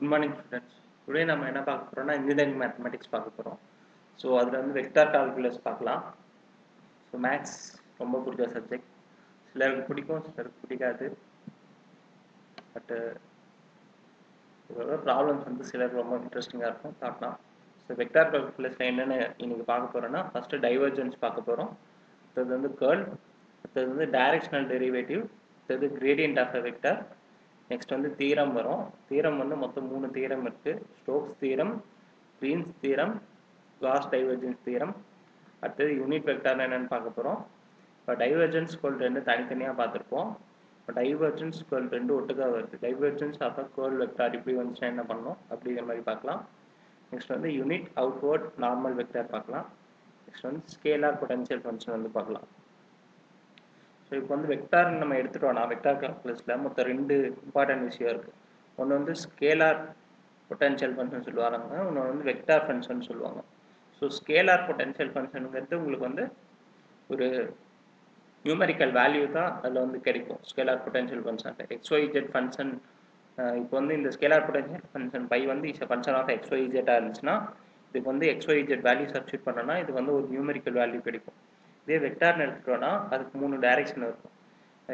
Good morning, students. Today நம்ம என்ன பார்க்க போறோம்னா engineering mathematics பார்க்க போறோம். ஸோ அதில் வந்து வெக்டார் கால்குலஸ் பார்க்கலாம். ஸோ மேக்ஸ் ரொம்ப பிடிச்ச சப்ஜெக்ட். சிலருக்கு பிடிக்கும், சிலருக்கு பிடிக்காது. பட்டு இதோட ப்ராப்ளம்ஸ் வந்து சிலருக்கு ரொம்ப இன்ட்ரெஸ்டிங்காக இருக்கும், பார்க்கலாம். ஸோ வெக்டார் கால்குலஸில் என்னென்ன இன்னைக்கு பார்க்க போகிறோன்னா ஃபஸ்ட்டு டைவர்ஜென்ஸ் பார்க்க போகிறோம். அடுத்தது வந்து கர்ல், அடுத்தது வந்து டைரக்ஷனல் டெரிவேட்டிவ், அடுத்தது gradient of a vector. Next வந்து தீரம் வரும். தீரம் வந்து மொத்தம் 3 தீரம் இருக்குது. ஸ்டோக்ஸ் தீரம், கிரீன்ஸ் தீரம், காஸ் டைவர்ஜென்ஸ் தீரம். அடுத்தது யூனிட் வெக்டார் என்னென்னு பார்க்க போகிறோம். இப்போ டைவர்ஜென்ஸ் ஸ்கோல் 2 தனித்தனியாக பார்த்துருப்போம். இப்போ டைவர்ஜென்ஸ் ஸ்கோல் 2 ஒட்டுக்காக வருது. Divergence of a curl vector இப்படி வந்துச்சுன்னா என்ன பண்ணணும் அப்படிங்கிற மாதிரி பார்க்கலாம். நெக்ஸ்ட் வந்து யூனிட் அவுட்வர்ட் நார்மல் வெக்டார் பார்க்கலாம். நெக்ஸ்ட் வந்து ஸ்கேலார் பொட்டன்ஷியல் ஃபங்க்ஷன் வந்து பார்க்கலாம். ஸோ இப்போ வந்து வெக்டார் நம்ம எடுத்துட்டோம்னா வெக்டார் கால்குலஸில் மொத்தம் 2 இம்பார்ட்டன்ட் விஷயம் இருக்குது. ஒன்று வந்து ஸ்கேலார் பொட்டன்ஷியல் ஃபங்க்ஷன் சொல்லுவாங்க, ஒன்று வந்து வெக்டார் ஃபங்க்ஷன் சொல்லுவாங்க. ஸோ ஸ்கேலார் பொட்டன்ஷியல் ஃபங்க்ஷனுங்கிறது உங்களுக்கு வந்து ஒரு நியூமெரிக்கல் வேல்யூ தான் அதில் வந்து கிடைக்கும். Scalar potential function x y z function. இப்போ வந்து இந்த ஸ்கேலார் பொட்டன்ஷியல் ஃபங்க்ஷன் பை வந்து இஸ் ஃபங்க்ஷன் ஆஃப் எக்ஸ்ஒய்ஜெட்டாக இருந்துச்சுன்னா இதுக்கு வந்து எக்ஸ்ஒய்ஜெட் வேல்யூ சப்ஸ்டியூட் பண்ணோன்னா இது வந்து ஒரு நியூமெரிக்கல் வேல்யூ கிடைக்கும். இதே வெக்டார்னு எடுத்துட்டோம்னா அதுக்கு 3 டைரக்ஷன் இருக்கும்.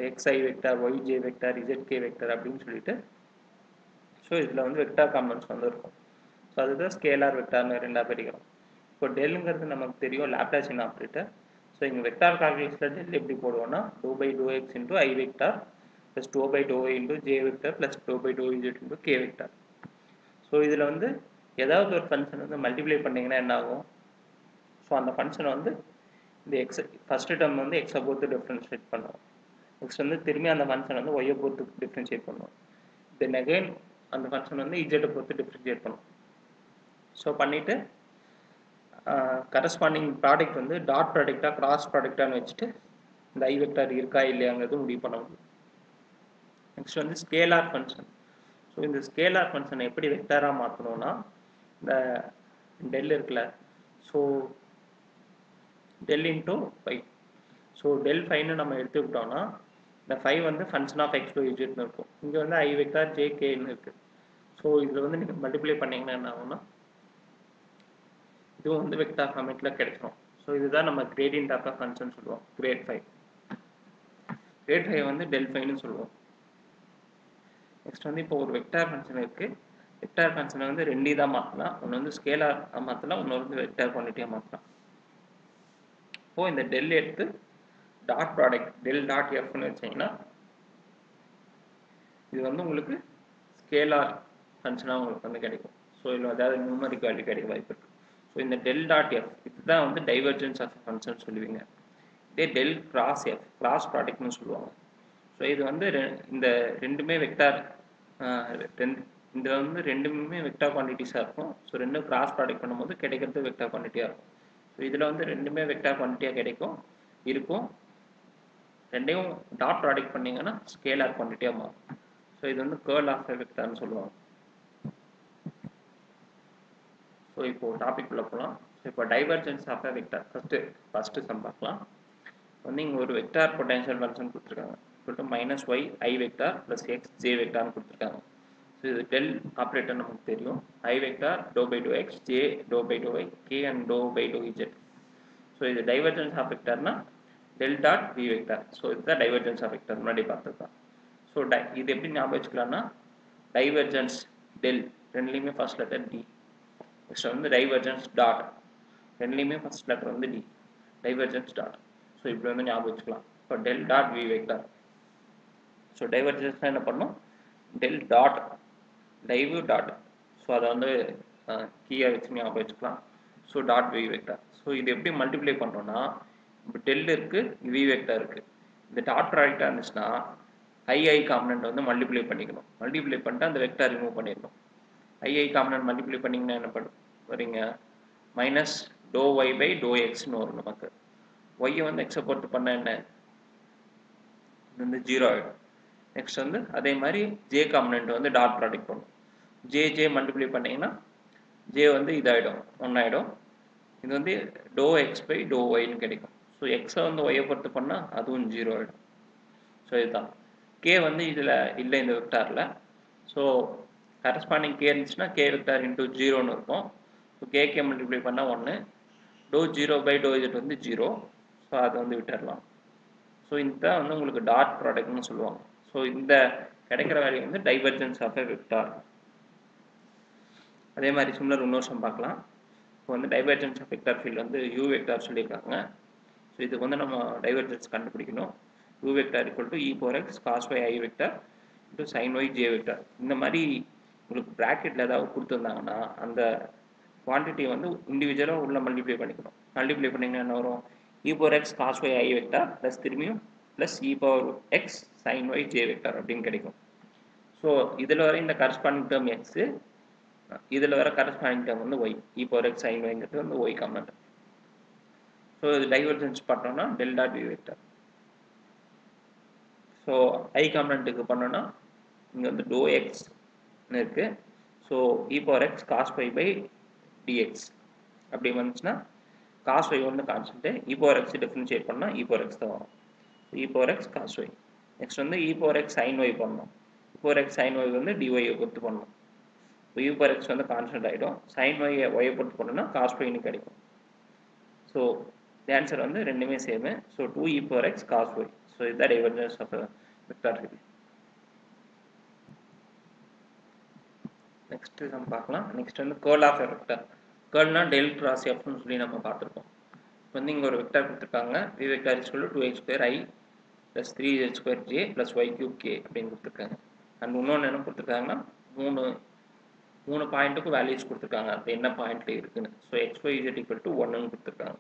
X i vector, y j vector, z k vector அப்படின்னு சொல்லிட்டு. ஸோ இதில் வந்து வெக்டார் காம்பனன்ட்ஸ் வந்து இருக்கும். ஸோ அதுதான் ஸ்கேலார் வெக்டார்னு ரெண்டாக பிரிக்கிறோம். இப்போ டெல்லுங்கிறது நமக்கு தெரியும், லாப்லாசியன் ஆப்ரேட்டர். ஸோ இங்கே வெக்டார் கால்குலஸில் டெல் எப்படி போடுவோம்னா doh by doh x into i vector plus doh by doh y into j vector plus doh by doh z into k vector. So இதில் வந்து ஏதாவது ஒரு ஃபங்க்ஷன் வந்து மல்டிப்ளை பண்ணிங்கன்னா என்ன ஆகும்? ஸோ அந்த ஃபங்க்ஷனை வந்து இந்த எக்ஸ் ஃபஸ்ட்டு டேர்ம் வந்து எக்ஸை பொறுத்து டிஃப்ரென்ஷியேட் பண்ணுவோம். நெக்ஸ்ட் வந்து திரும்பி அந்த ஃபங்க்ஷன் வந்து ஒய்யை பொறுத்து டிஃப்ரென்ஷியேட் பண்ணுவோம். தென் அகைன் அந்த ஃபங்க்ஷன் வந்து இஜெட்டை பொறுத்து டிஃப்ரென்ஷியேட் பண்ணுவோம். ஸோ பண்ணிவிட்டு கரஸ்பாண்டிங் ப்ராடக்ட் வந்து டாட் ப்ராடக்டாக கிராஸ் ப்ராடக்டான்னு வச்சுட்டு இந்த ஐ வெக்டார் இருக்கா இல்லையாங்கிறது முடிவு பண்ண முடியும். நெக்ஸ்ட் வந்து ஸ்கேலார் ஃபங்க்ஷன். ஸோ இந்த ஸ்கேலார் ஃபங்க்ஷனை எப்படி வெக்டாராக மாற்றணும்னா இந்த டெல் இருக்குல்ல, so del into five. So del ஃபைவ்னு நம்ம எடுத்துக்கிட்டோம்னா இந்த 5 வந்து ஃபங்க்ஷன் ஆஃப் எக்ஸ் ஒய் இஜெட்னு இருக்கும். இங்கே வந்து ஐ வெக்டார் ஜே கேன்னு இருக்குது. ஸோ இதில் வந்து நீங்கள் மல்டிப்ளை பண்ணிங்கன்னா என்ன ஆகும்னா இதுவும் வந்து வெக்டார் ஃபார்மேட்டில் கிடைச்சிடும். ஸோ இதுதான் நம்ம கிரேடியன்ட் ஆஃப் ஃபங்க்ஷன் சொல்லுவோம். கிரேட் 5 வந்து டெல் ஃபைவ்னு சொல்லுவோம். நெக்ஸ்ட் வந்து இப்போ ஒரு வெக்டார் ஃபங்க்ஷன் இருக்குது. வெக்டார் ஃபங்க்ஷனை வந்து 2 தான் மாற்றலாம். ஒன்று வந்து ஸ்கேலார் மாற்றலாம், ஒன்று வந்து வெக்டார் குவான்டிட்டியாக மாற்றலாம். இப்போது இந்த டெல் எடுத்து டாட் ப்ராடக்ட் டெல் டாட் எஃப்னு வச்சிங்கன்னா இது வந்து உங்களுக்கு ஸ்கேலார் ஃபங்க்ஷனாக உங்களுக்கு வந்து கிடைக்கும். ஸோ இதில் ஏதாவது நியூமரிக் வேல்யூ கிடைக்க வாய்ப்பு இருக்குது. ஸோ இந்த டெல் டாட் எஃப் இதுதான் வந்து டைவர்ஜென்ஸ் ஆஃப் ஃபங்க்ஷன் சொல்லுவீங்க. இதே டெல் கிராஸ் எஃப் கிராஸ் ப்ராடக்ட்னு சொல்லுவாங்க. ஸோ இது வந்து இந்த ரெண்டுமே வெக்டார் இந்த வந்து ரெண்டுமே வெக்டார் குவான்டிட்டிஸாக இருக்கும். ஸோ ரெண்டும் கிராஸ் ப்ராடக்ட் பண்ணும்போது கிடைக்கிறது வெக்டார் குவான்டிட்டியாக இருக்கும். ஸோ இதில் வந்து ரெண்டுமே வெக்டார் குவான்டிட்டியாக இருக்கும். ரெண்டையும் டாட் ப்ராடக்ட் பண்ணிங்கன்னா ஸ்கேலார் குவான்டிட்டியாக மாறும். ஸோ இது வந்து கர்ல் ஆஃப் வெக்டார்னு சொல்லுவாங்க. ஸோ இப்போது டாபிக் உள்ள போகலாம். ஸோ இப்போ divergence of vector first sum பார்க்கலாம். வந்து இங்கே ஒரு வெக்டார் பொட்டன்ஷியல் ஃபங்க்ஷன் கொடுத்துருக்காங்க. மைனஸ் ஒய் ஐ வெக்டார் ப்ளஸ் எக்ஸ் ஜே வெக்டார்னு கொடுத்துருக்காங்க. ஸோ இது டெல் ஆப்ரேட்டர் நமக்கு தெரியும். I vector doh by doh x, j doh by doh y, k and doh by doh z. So இது டைவர்ஜென்ஸ் ஆஃப் வெக்டார்னா del dot v vector. So இதுதான் divergence of vector, முன்னாடி பார்த்தது தான். So இது எப்படி ஞாபகம் வச்சுக்கலாம்னா டைவர்ஜென்ஸ் டெல் ரெண்டுலேயுமே ஃபர்ஸ்ட் லெட்டர் டி. நெக்ஸ்ட் வந்து டைவர்ஜென்ஸ் டாட் ரெண்டுலேயுமே ஃபர்ஸ்ட் லெட்டர் வந்து டி. Divergence dot. ஸோ இப்படி வந்து ஞாபகம் வச்சுக்கலாம். இப்போ del dot v vector. So டைவர்ஜென்ஸ்னால் என்ன பண்ணணும்? Del dot div dot. So அதை வந்து கீயாக வச்சு ஞாபகம் வச்சுக்கலாம். So dot v vector. So இது எப்படி மல்டிப்ளை பண்ணுறோன்னா இப்போ டெல் இருக்குது, வி வெக்டார் இருக்குது. இந்த டாட் ப்ராடக்டாக இருந்துச்சுன்னா ஐ காம்பனண்ட் வந்து மல்டிப்ளை பண்ணிக்கணும். மல்டிப்ளை பண்ணிட்டு அந்த வெக்டார் ரிமூவ் பண்ணிடணும். ஐ காம்பனண்ட் மல்டிப்ளை பண்ணிங்கன்னா என்ன வரீங்க? Minus doh Y by doh எக்ஸ்னு வரும் நமக்கு. ஒய்யை வந்து எக்ஸை பொறுத்து பண்ண என்ன? இது வந்து 0 ஆகிடும். நெக்ஸ்ட் வந்து அதே மாதிரி ஜே காம்பனண்ட் வந்து டாட் ப்ராடக்ட் பண்ணும். ஜே மல்டிப்ளை பண்ணிங்கன்னா ஜே வந்து இதாகிடும், 1 ஆகிடும். இது வந்து டோ எக்ஸ் பை டோ ஒய்னு கிடைக்கும். ஸோ எக்ஸை வந்து ஒய்யை பொறுத்து பண்ணால் அதுவும் 0 ஆகிடும். ஸோ இதுதான் கே வந்து இதில் இல்லை இந்த வெக்டாரில். ஸோ கரஸ்பாண்டிங் கே இருந்துச்சுன்னா கே வெக்டார் இன்டூ ஜீரோன்னு இருக்கும். ஸோ கேகே மல்டிப்ளை பண்ணால் 1, doh zero by doh Z வந்து 0. ஸோ அதை வந்து விட்டுடலாம். ஸோ இந்த வந்து உங்களுக்கு டாட் ப்ராடக்ட்னு சொல்லுவாங்க. ஸோ இந்த கிடைக்கிற வேல்யூ வந்து டைவர்ஜென்ஸ் ஆஃப் எ வெக்டார். அதே மாதிரி சிமிலர் இன்னொரு சம் பார்க்கலாம். இப்போ வந்து டைவர்ஜென்ஸ் ஆஃப் வெக்டார் ஃபீல்டு வந்து யூ வெக்டார் சொல்லியிருக்காங்க. ஸோ இதுக்கு வந்து நம்ம டைவர்ஜென்ஸ் கண்டுபிடிக்கணும். U vector equal to E power X cos Y I vector into sine Y J vector. இந்த மாதிரி உங்களுக்கு ப்ராக்கெட்டில் ஏதாவது கொடுத்துருந்தாங்கன்னா அந்த குவான்டிட்டியை வந்து இண்டிவிஜுவலாக உள்ள மல்டிப்ளை பண்ணிக்கணும். மல்டிப்ளை பண்ணிங்கன்னா என்ன வரும்? E power X cos Y ஐ வெக்டார் ப்ளஸ் திரும்பியும் plus e power x sine Y J vector அப்படின்னு கிடைக்கும். ஸோ இதில் வர இந்த கரஸ்பாண்டிங் டேர்ம் எக்ஸு, இதில் வர கரஸ்பாண்டிங் டேர்ம் வந்து y, e power x sine ஒய்ங்கிறது வந்து ஒய் காம்பனண்ட். ஸோ இது டைவர்ஜென்ஸ் பண்ணோம்னா del dot v vector. So i காம்பனண்ட்டுக்கு பண்ணோன்னா இங்கே வந்து டோ எக்ஸ்னு இருக்குது. So e power X cos y by d x அப்படி வந்துச்சுன்னா காஸ் ஒய் வந்து constant, e power x differentiate பண்ணால் இ பவர் எக்ஸ் தான் வரும். E power X cos y. Next வந்து e power x sine y பண்ணணும். இ பவர் எக்ஸ் சைன் ஒய் வந்து டிஒய்யை பொறுத்து பண்ணணும். ஸோ இ பவர் எக்ஸ் வந்து கான்ஸ்டன்ட் ஆகிடும். சைன் ஒய்யை பொறுத்து பண்ணணும்னா காஸ் ஒய்னு கிடைக்கும். ஸோ ஆன்சர் வந்து ரெண்டுமே same. So 2 e power X cos y. So இதுதான் divergence of vector field. Next நம்ம பார்க்கலாம். நெக்ஸ்ட் வந்து கேர்ள் ஆஃப் எ வெக்டார். கேர்ள்னா டெல் கிராஸ் எஃப்னு சொல்லி நம்ம பார்த்துருக்கோம். இப்போ வந்து இங்கே ஒரு வெக்டார் கொடுத்துருக்காங்க. V vector is equal to 2x square i plus 3z square j plus y cube k அப்படின்னு கொடுத்துருக்காங்க. அண்ட் இன்னொன்று என்ன கொடுத்துருக்காங்கன்னா மூணு பாயிண்ட்டுக்கும் வேல்யூஸ் கொடுத்துருக்காங்க. அது என்ன பாயிண்ட்ல இருக்குன்னு. So x y z equal to 1ன்னு கொடுத்துருக்காங்க.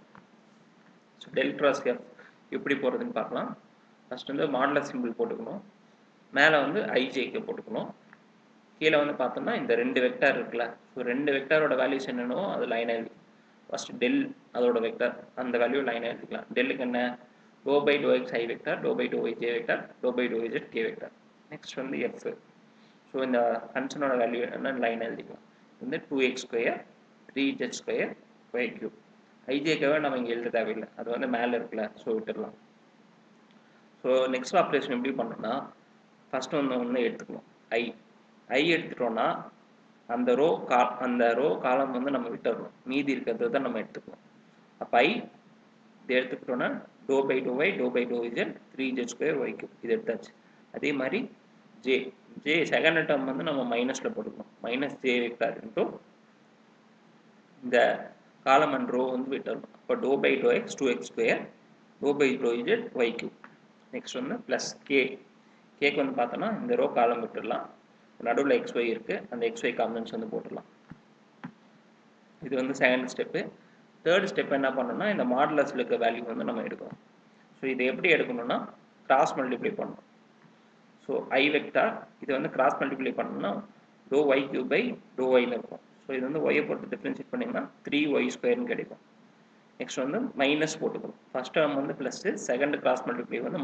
ஸோ டெல் கிராஸ் எஃப் எப்படி போடுறதுன்னு பார்க்கலாம். ஃபர்ஸ்ட் வந்து மாடுலஸ் சிம்பிள் போட்டுக்கணும். மேலே வந்து ஐஜேக்கு போட்டுக்கணும். கீழே வந்து பார்த்தோம்னா இந்த ரெண்டு வெக்டார் இருக்குல்ல. ஸோ ரெண்டு வெக்டாரோட வேல்யூஸ் என்னென்னோ அது லைனாக எழுதி ஃபர்ஸ்ட் டெல் அதோட வெக்டார் அந்த வேல்யூ லைனாக எழுதிக்கலாம். டெல்லுக்கு என்ன? Doh by doh x i vector, doh by doh y J vector, doh by doh z k vector. Next வந்து எஃப். ஸோ இந்த ஃபங்க்ஷனோட வேல்யூ என்னன்னு லைன் எழுதிக்கலாம். வந்து 2x square 3z square Y cube. ஐஜேக்காக நம்ம இங்கே எழுத தேவையில்லை, அது வந்து மேலே இருக்குல்ல. ஸோ விட்டுடலாம். ஸோ நெக்ஸ்ட் ஆப்ரேஷன் எப்படி பண்ணோம்னா ஃபர்ஸ்ட் ஒன்று எடுத்துக்கணும். ஐ எடுத்துட்டோம்னா அந்த ரோ காலம் வந்து நம்ம விட்டுறணும். மீதி இருக்கிறது தான் நம்ம எடுத்துக்கணும். அப்போ ஐ இது எடுத்துக்கிட்டோம்னா doh by doh Y doh by doh Z 3z square Y cube இது எடுத்தாச்சு. அதே மாதிரி ஜே செகண்ட் டேர்ம் வந்து நம்ம மைனஸில் போட்டுக்கணும். மைனஸ் ஜே வெக்டார் இன்டூ இந்த காலம் அண்ட் ரோ வந்து விட்டுறணும். அப்போ doh by doh X 2x square doh by doh Z Y cube. Next வந்து ப்ளஸ் கேக்கு வந்து பார்த்தோன்னா இந்த ரோ காலம் விட்டுடலாம். நடுவில் xy இருக்குது, அந்த xy காம்பனன்ட்ஸ் வந்து போட்டுடலாம். இது வந்து செகண்ட் ஸ்டெப்பு. தேர்ட் ஸ்டெப் என்ன பண்ணணும்னா இந்த மாடுலஸில் இருக்க வேல்யூ வந்து நம்ம எடுக்கணும். ஸோ இதை எப்படி எடுக்கணும்னா கிராஸ் மல்டிப்ளை பண்ணணும். ஸோ ஐ வெக்டார் இது வந்து கிராஸ் மல்டிப்ளை பண்ணணும்னா doh y cube by doh ஒய்னு இருக்கும். ஸோ இது வந்து ஒய்யை போட்டு டிஃப்ரென்ஷியேட் பண்ணிங்கன்னா 3y ஸ்கொயர்னு கிடைக்கும். நெக்ஸ்ட் வந்து மைனஸ் போட்டுக்கணும். ஃபர்ஸ்ட் டேர்ம் வந்து ப்ளஸ்ஸு, செகண்ட் கிராஸ் மல்டிப்ளை வந்து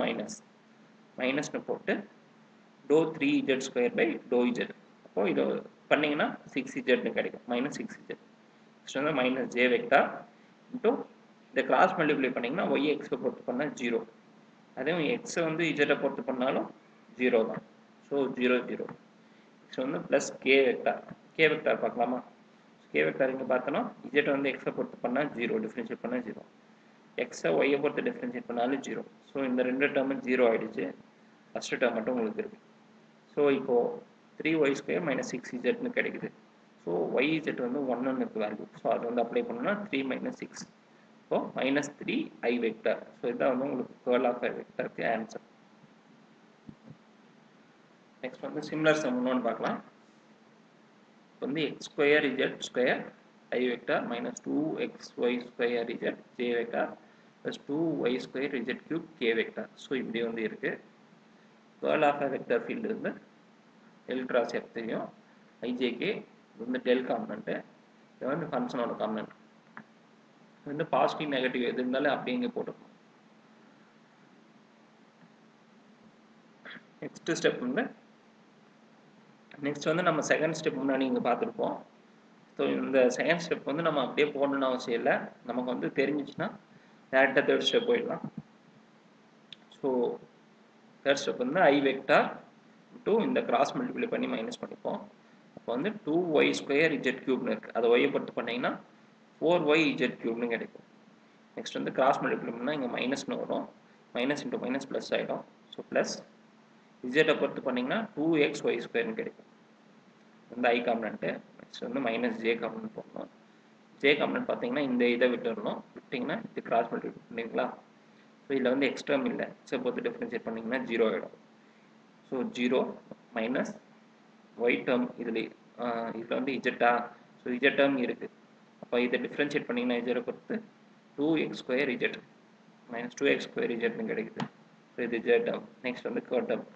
மைனஸ்னு போட்டு doh 3z square by doh Z. அப்போ இது பண்ணிங்கன்னா 6zன்னு கிடைக்கும். Minus 6z. நெக்ஸ்ட் வந்து மைனஸ் ஜே வெக்டார் இன்டூ இந்த கிராஸ் மல்டிப்ளை பண்ணிங்கன்னா ஒய் எக்ஸை பொறுத்து பண்ணால் 0. அதே எக்ஸை வந்து இஜெட்டை பொறுத்து பண்ணாலும் 0 தான். ஸோ 0 0. நெக்ஸ்ட் வந்து ப்ளஸ் கே வெக்டார் பார்க்கலாமா? கே வெக்டார் இங்கே பார்த்தோன்னா இஜெட்டை வந்து எக்ஸை பொறுத்து பண்ணால் 0, டிஃப்ரென்ஷியேட் பண்ணால் 0. எக்ஸை ஒய்யை பொறுத்து டிஃப்ரென்ஷியேட் பண்ணாலும் 0. ஸோ இந்த ரெண்டு டேர்மு 0 ஆகிடுச்சு. ஃபஸ்ட்டு டேர்ம் மட்டும் உங்களுக்கு இருக்குது. ஸோ இப்போது 3y ஸ்கொயர் மைனஸ் 6zன்னு கிடைக்குது. ஸோ yz வந்து 1ன்னு இருக்குது வேல்யூ. ஸோ அது வந்து அப்ளை பண்ணோன்னா 3 minus 6. So minus 3 i vector. So இதுதான் வந்து உங்களுக்கு கேர்ள் ஆஃப் ஐ வெக்டாருக்கு ஆன்சர். நெக்ஸ்ட் வந்து சிமிலர் சம் இன்னொன்று பார்க்கலாம். இப்போ வந்து x square z square i vector minus 2xy square z j vector plus 2y square z cube k vector. So இப்படி வந்து இருக்குது. Curl of a vector field வந்து டெல் கிராஸ் எஃப் தெரியும். ஐஜேகே இது வந்து டெல் காம்பனண்ட்டு, இது வந்து ஃபங்க்ஷனோட காம்பனண்ட். இது வந்து பாசிட்டிவ் நெகட்டிவ் எது இருந்தாலும் அப்படியே இங்கே போட்டுக்கணும். நெக்ஸ்ட் வந்து நம்ம செகண்ட் ஸ்டெப் முன்னாடி இங்கே பார்த்துருப்போம். ஸோ இந்த செகண்ட் ஸ்டெப் வந்து நம்ம அப்படியே போடணும்னு அவசியம் இல்லை. நமக்கு வந்து தெரிஞ்சிச்சுன்னா டேரெக்டாக தேர்ட் ஸ்டெப் போயிடலாம். ஸோ தேர்ட் ஸ்டெப் வந்து ஐ வெக்டார் டூ இந்த கிராஸ் மல்டிப்ளை பண்ணி மைனஸ் பண்ணிப்போம். அப்போ வந்து 2y² z³ இருக்கு. அதை y பொறுத்து பண்ணீங்கன்னா 4yz³ கிடைக்கும். நெக்ஸ்ட் வந்து கிராஸ் மல்டிப்ளை பண்ணால் இங்கே மைனஸ்னு வரும். மைனஸ் இன்ட்டு மைனஸ் ப்ளஸ் ஆகிடும். ஸோ ப்ளஸ் இஜெட்டை பொறுத்து பண்ணிங்கன்னா 2xy² கிடைக்கும். வந்து ஐ காம்பனண்ட்டு. நெக்ஸ்ட் வந்து மைனஸ் ஜே காம்பனண்ட் போடணும். ஜே காம்பனண்ட் பார்த்தீங்கன்னா இந்த இதை விட்டுடணும். விட்டிங்கன்னா இது கிராஸ் மல்டிப்ளை பண்ணிங்களா. ஸோ இதில் வந்து எக்ஸ்ட்ரம் இல்லை. எக்ஸை பொறுத்து டிஃப்ரென்ஷியேட் பண்ணிங்கன்னா 0 ஆகிடும். ஸோ 0 மைனஸ் ஒய் டேர்ம் இதில் வந்து இஜெட்டா. ஸோ இஜெட் டேர்ம் இருக்குது. அப்போ இதை டிஃப்ரென்ஷியேட் பண்ணிங்கன்னா இஜெட்டை பொறுத்து 2x² minus 2x² z கிடைக்குது. ஸோ இது z டேர்ம். நெக்ஸ்ட் வந்து curve term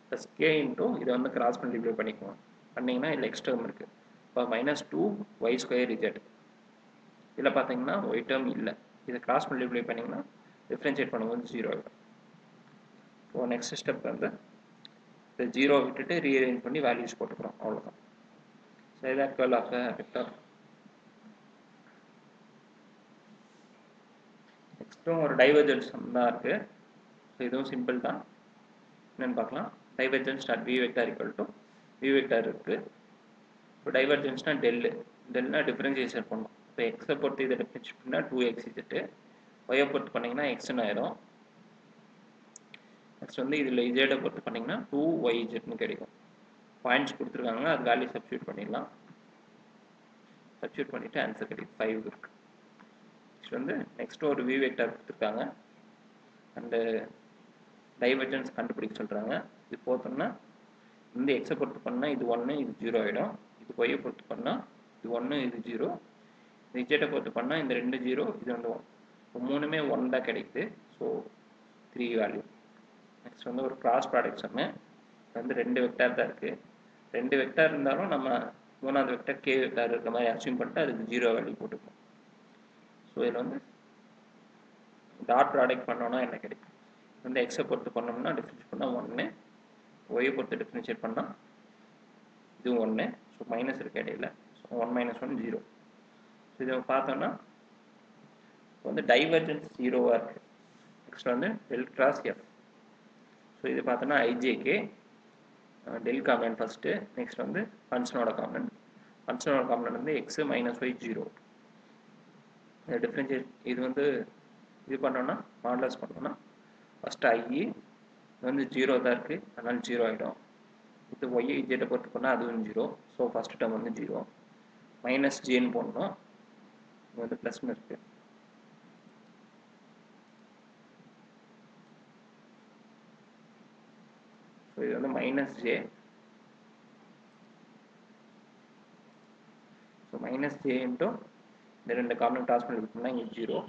plus K into இதை வந்து கிராஸ் மல்டிப்ளை பண்ணிக்குவோம். பண்ணிங்கன்னா இதில் எக்ஸ் டேர்ம் இருக்குது. இப்போ மைனஸ் 2y² z. இதில் பார்த்தீங்கன்னா ஒய் டேர்ம் இல்லை. இதை கிராஸ் மல்டிப்ளை பண்ணிங்கன்னா டிஃப்ரென்ஷியேட் பண்ணும்போது 0 ஆகிடும். ஸோ நெக்ஸ்ட் ஸ்டெப் வந்து இந்த 0 விட்டுட்டு ரீஅரேஞ்ச் பண்ணி வேல்யூஸ் போட்டுக்கிறோம். அவ்வளோதான். ஸோ இதான் கர்ல் ஆஃப் த வெக்டர். நெக்ஸ்ட்டும் ஒரு டைவர்ஜென்ஸ் தான் இருக்குது. ஸோ இதுவும் சிம்பிள் தான். என்னென்னு பார்க்கலாம். Divergence dot v vector equal to v vector இருக்குது. இப்போ டைவர்ஜென்ஸ்னால் டெல்னா டிஃபரன்ஷியேஷன் பண்ணணும். இப்போ எக்ஸை பொறுத்து இதை டிஃபரன்ஷியேட் பண்ணால் 2x ஒய்யை பொறுத்து பண்ணிங்கன்னா எக்ஸ்ன்னு ஆயிரும். நெக்ஸ்ட் வந்து இதில் இஜெட்டை பொறுத்து பண்ணிங்கன்னா 2yz கிடைக்கும். பாயிண்ட்ஸ் கொடுத்துருக்காங்க, அது வேல்யூ சப்ஸ்டியூட் பண்ணிடலாம். சப்ஸ்டியூட் பண்ணிவிட்டு ஆன்சர் கிடைக்கும். 5 இருக்குது. நெக்ஸ்ட் வந்து நெக்ஸ்ட் ஒரு v வெக்டார் கொடுத்துருக்காங்க. அண்டு டைவர்ஜென்ஸ் கண்டுபிடிக்க சொல்கிறாங்க. இது போட்டோம்னா இந்த எக்ஸை பொறுத்து பண்ணால் இது 1 இது 0 ஆகிடும். இது ஒய்யை பொறுத்து பண்ணால் இது 1 இது 0. இந்த இஜெட்டை பொறுத்து பண்ணால் இந்த 2 0 இது வந்து 1. இப்போ மூணுமே 1 தான் கிடைக்குது. So 3 value. நெக்ஸ்ட் வந்து ஒரு கிராஸ் ப்ராடக்ட் சொன்னேன். வந்து 2 வெக்டார் தான் இருக்குது. 2 வெக்டார் இருந்தாலும் நம்ம மூணாவது வெக்டார் கே வெக்டார் இருக்கிற மாதிரி அசியூம் பண்ணிட்டு அதுக்கு 0 வேல்யூ போட்டுக்கணும். ஸோ இதில் வந்து டாட் ப்ராடக்ட் பண்ணோன்னா என்ன கிடைக்கும். வந்து எக்ஸை பொறுத்து பண்ணோம்னா டிஃப்ரென்ஷியேட் பண்ணால் 1, ஒய்யை பொறுத்து டிஃப்ரென்ஷியேட் பண்ணால் இதுவும் 1. ஸோ மைனஸ் இருக்கு இடையில. ஸோ 1 - 1 0. ஸோ இதை பார்த்தோம்னா வந்து டைவர்ஜென்ஸ் 0வாக இருக்குது. நெக்ஸ்ட் வந்து டெல் கிராஸ் எஃப். ஸோ இது பார்த்தோன்னா I J K del component first. Next வந்து ஃபங்க்ஷனோட காம்பனண்ட். ஃபங்க்ஷனோட காம்பனண்ட் வந்து x - y 0. இந்த டிஃப்ரென்ஷியேட் இது வந்து இது பண்ணோன்னா மாடலஸ் பண்ணோன்னா ஃபஸ்ட்டு ஐஇ வந்து 0 தான் இருக்குது. அதனால் 0 ஆகிடும். இது ஒய்யை இஜெட்டை பொறுத்து பண்ணால் அதுவும் 0. ஸோ ஃபஸ்ட்டு டேர்ம் வந்து 0 மைனஸ் ஜேன்னு போடணும். இது வந்து ப்ளஸ்னு இருக்குது. ஸோ இது வந்து minus J. So minus J into இந்த 2 காம்பனண்ட் கிராஸ் மல்டிப்ளை பண்ணால் இங்கே 0.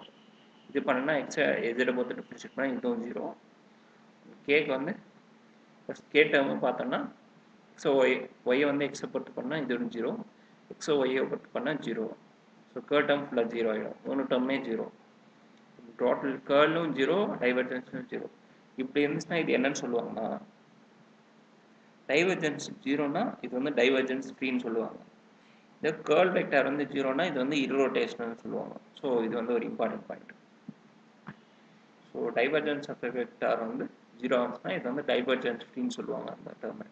இது பண்ணோன்னா எக்ஸை இஜெட்டை பொறுத்து டிஃப்ரென்ஷியேட் பண்ணால் இதுவும் 0. கேக்கு வந்து ஃபஸ்ட் கே டேர்மு பார்த்தோன்னா எக்ஸோ ஒய்யை வந்து எக்ஸை பொறுத்து பண்ணால் இது ஒரு 0. எக்ஸோ ஒய்யை பொறுத்து பண்ணால் 0. ஸோ கேர்ள் டேர்ம் ஃபுல்லாக 0 ஆகிடும். 3 டேர்மே 0. டோட்டல் கேர்லும் 0, டைவர்ஜென்ஸும் 0. இப்படி இருந்துச்சுன்னா இது என்னன்னு சொல்லுவாங்கன்னா டைவர்ஜென்ஸ் 0னா இது வந்து டைவர்ஜென்ஸ் ஃப்ரீன்னு சொல்லுவாங்க. இந்த கேர்ள் வெக்டார் வந்து 0னா இது வந்து இர்ரோட்டேஷனல்னு சொல்லுவாங்க. ஸோ இது வந்து ஒரு important point. So divergence of vector வந்து 0 இருந்துச்சுன்னா இது வந்து டைவர்ஜென்ஸ் ஃப்ரீன்னு சொல்லுவாங்க அந்த டேர்மை.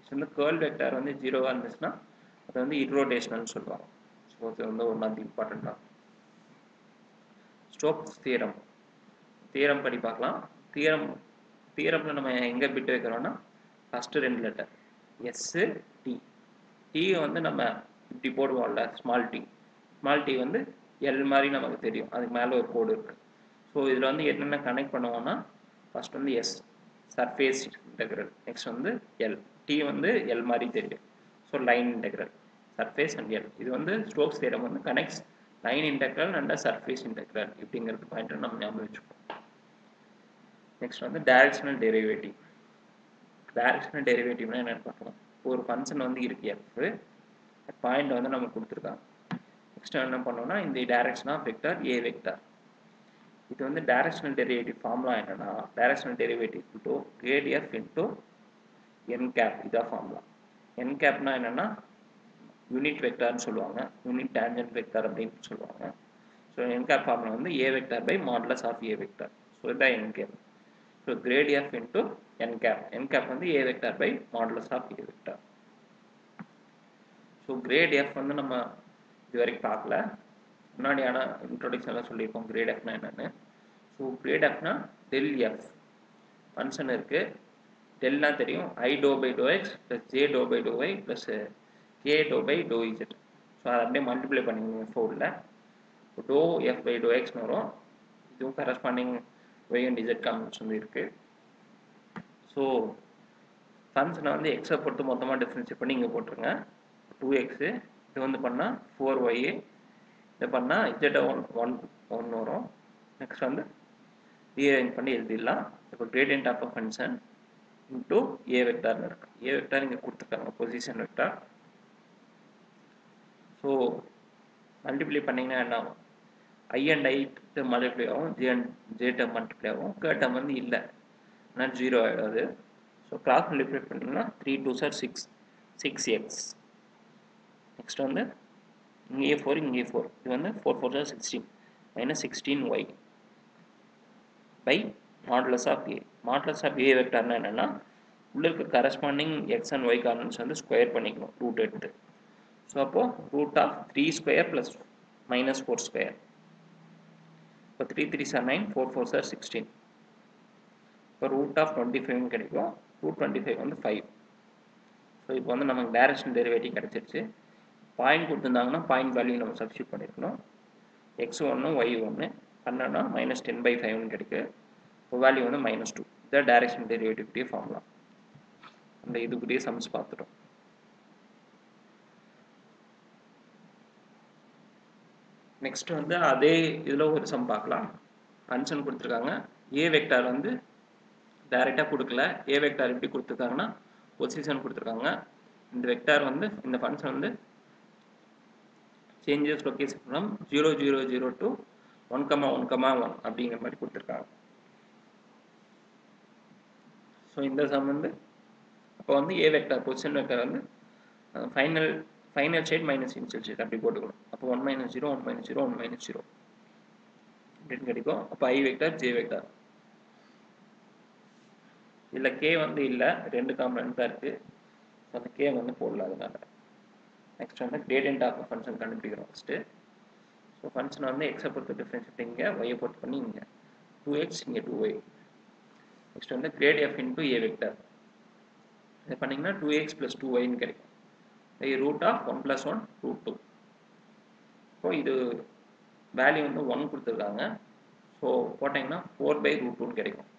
ஸோ இந்த கேர்ள் வெக்டார் வந்து 0வாக இருந்துச்சுன்னா அது வந்து இர்ரோட்டேஷனல்னு சொல்லுவாங்க. ஸோ இது வந்து ஒன் ஆஃப் தி இம்பார்ட்டண்ட்டாக. ஸ்டோக்ஸ் தியரம் படி பார்க்கலாம். தியரமில் நம்ம எங்கே பிட் வைக்கிறோன்னா ஃபஸ்ட்டு 2 லெட்டர் எஸ்ஸு டி. டீயை வந்து நம்ம இப்படி போடுவோம்ல ஸ்மால் டி வந்து எல் மாதிரி நமக்கு தெரியும். அதுக்கு மேலே ஒரு கோடு இருக்குது. ஸோ இதில் வந்து என்னென்ன கனெக்ட் பண்ணுவோம்னா ஃபஸ்ட் வந்து எஸ் சர்ஃபேஸ் இன்டெக்ரல். நெக்ஸ்ட் வந்து எல். டி வந்து எல் மாதிரி தெரியும். So line integral surface and L. இது வந்து ஸ்டோக்ஸ் தியரம் வந்து connects line integral and surface integral இப்படிங்கிறது பாயிண்ட் நம்ம ஞாபகம் வச்சுப்போம். நெக்ஸ்ட் வந்து டைரக்ஷனல் டெரிவேட்டிவ். டைரக்ஷனல் டெரிவேட்டிவ்னா என்னென்னு பார்க்கலாம். ஒரு ஃபங்க்ஷன் வந்து இருக்குது எஃப். பாயிண்ட் வந்து நம்ம கொடுத்துருக்காங்க. நெக்ஸ்ட் என்ன பண்ணோம்னா இந்த direction of vector A vector. இது வந்து டைரக்ஷனல் டெரிவேட்டிவ் ஃபார்முலா என்னன்னா directional derivative to grad F into N cap. இதான் ஃபார்முலா. என் கேப்னா என்னென்னா யூனிட் வெக்டார்னு சொல்லுவாங்க. யூனிட் டேஞ்சன்ட் வெக்டார் அப்படின்னு சொல்லுவாங்க. ஸோ என் கேப் ஃபார்முலா வந்து a vector by modulus of a vector. So இதுதான் n cap. So grad F into என் cap. N cap வந்து a vector by modulus of a vector. So grad f வந்து நம்ம இது வரைக்கும் பார்க்கல, முன்னாடியான இன்ட்ரோடக்ஷனில் சொல்லியிருக்கோம் கிரேட் எஃப்னா என்னென்னு. ஸோ கிரேட் எஃப்னா டெல் எஃப் ஃபங்க்ஷன் இருக்குது. டெல்னா தெரியும், i doh by doh x plus j doh by doh y plus k doh by doh z. So அதை அப்படியே மல்டிப்ளை பண்ணிக்கணும் ஃபோரில். டோ எஃப் பை டோ எக்ஸ்னு வரும். இதுவும் corresponding Y and Z components வந்து இருக்குது. ஸோ ஃபங்க்ஷனை வந்து எக்ஸை பொறுத்து மொத்தமாக டிஃப்ரென்ஷியேட் பண்ணி இங்கே போட்டுருங்க. 2x இது வந்து பண்ணால் 4y, இதை பண்ணால் இஜெட்டை ஒன் வரும். நெக்ஸ்ட் வந்து ரீஅரேஞ்ச் பண்ணி எழுதிடலாம். இப்போ gradient of a function into a வெக்டார்னு இருக்கு. ஏ வெக்டார் இங்கே கொடுத்துருக்காங்க, பொசிஷன் வெக்டார். ஸோ மல்டிப்ளை பண்ணிங்கன்னா என்ன ஆகும், I and I term multiply ஆகும், ஜே டேர்ம் மல்டிப்ளை ஆகும். கே டேர்ம் வந்து இல்லை, ஆனால் 0 ஆகிடாது. ஸோ கிராஸ் மல்டிப்ளை பண்ணிங்கன்னா 3 2s are 6x. நெக்ஸ்ட் வந்து இங்கே 4 இங்கே 4, இது வந்து 4 4s are 16 minus 16y by modulus of a. Modulus of a வெக்டார்னா என்னென்னா உள்ள இருக்க corresponding x and y components வந்து ஸ்கொயர் பண்ணிக்கணும் ரூட் எடுத்து. ஸோ அப்போது root of 3 square plus minus 4 square. இப்போ 3 3s are 9, 4 4s are 16. இப்போ ரூட் ஆஃப் 25 கிடைக்கும். ரூட் 25 வந்து 5. ஸோ இப்போ வந்து நமக்கு டைரக்ஷன் டெரிவேட்டிவ் கிடச்சிருச்சு. பாயிண்ட் கொடுத்துருந்தாங்கன்னா பாயிண்ட் வேல்யூ நம்ம சப்ஸ்டியூட் பண்ணியிருக்கணும். எக்ஸ் 1 ஒய் 1 பண்ணோன்னா மைனஸ் 10/5 கிடைக்கு. இப்போ வேல்யூ வந்து -2. இதை டைரக்ஷன் டெரிவேட்டிவ்டைய ஃபார்முலா. அந்த இதுக்குரிய சம்ஸ் பார்த்துட்டோம். நெக்ஸ்ட் வந்து அதே இதில் ஒரு சம் பார்க்கலாம். ஃபங்க்ஷன் கொடுத்துருக்காங்க. ஏ வெக்டார் வந்து டைரெக்டாக கொடுக்கல. ஏ வெக்டார் எப்படி கொடுத்துருக்காங்கன்னா பொசிஷன் கொடுத்துருக்காங்க. இந்த வெக்டார் வந்து இந்த ஃபங்க்ஷன் வந்து சேஞ்சஸ் லொகேஷன் ஃப்ரம் 0 0 0 to 1 1 1 அப்படிங்கிற மாதிரி கொடுத்துருக்காங்க. ஸோ இந்த சம் வந்து அப்போ வந்து ஏ வெக்டார் பொசிஷன் வெக்டார் வந்து final state minus initial state அப்படி போட்டுக்கணும். அப்போ 1 - 0 1 - 0 1 - 0 அப்படின்னு கிடைக்கும். அப்போ ஐ வெக்டார் ஜே வெக்டார். இதில் கே வந்து இல்லை, 2 காம்பனன்ட் தான் இருக்குது. ஸோ அந்த கே வந்து போடல. அதனால நெக்ஸ்ட் வந்து கிரேடியன்ட் ஆஃப் ஃபங்க்ஷன் கண்டுபிடிக்கிறோம் ஃபஸ்ட்டு. ஸோ ஃபங்க்ஷன் வந்து எக்ஸை பொறுத்து டிஃப்ரென்ஷியேட் இங்கே, ஒய்யை பொறுத்து பண்ணி இங்கே 2x இங்கே 2y. நெக்ஸ்ட் வந்து கிரேட் எஃப் இன்டூ ஏ வெக்டார். இதை பண்ணிங்கன்னா 2x + 2yன்னு கிடைக்கும். By root of 1 + 1 √2. ஸோ இது வேல்யூ வந்து 1 கொடுத்துருக்காங்க. ஸோ போட்டிங்கன்னா 4/√2ன்னு கிடைக்கும்.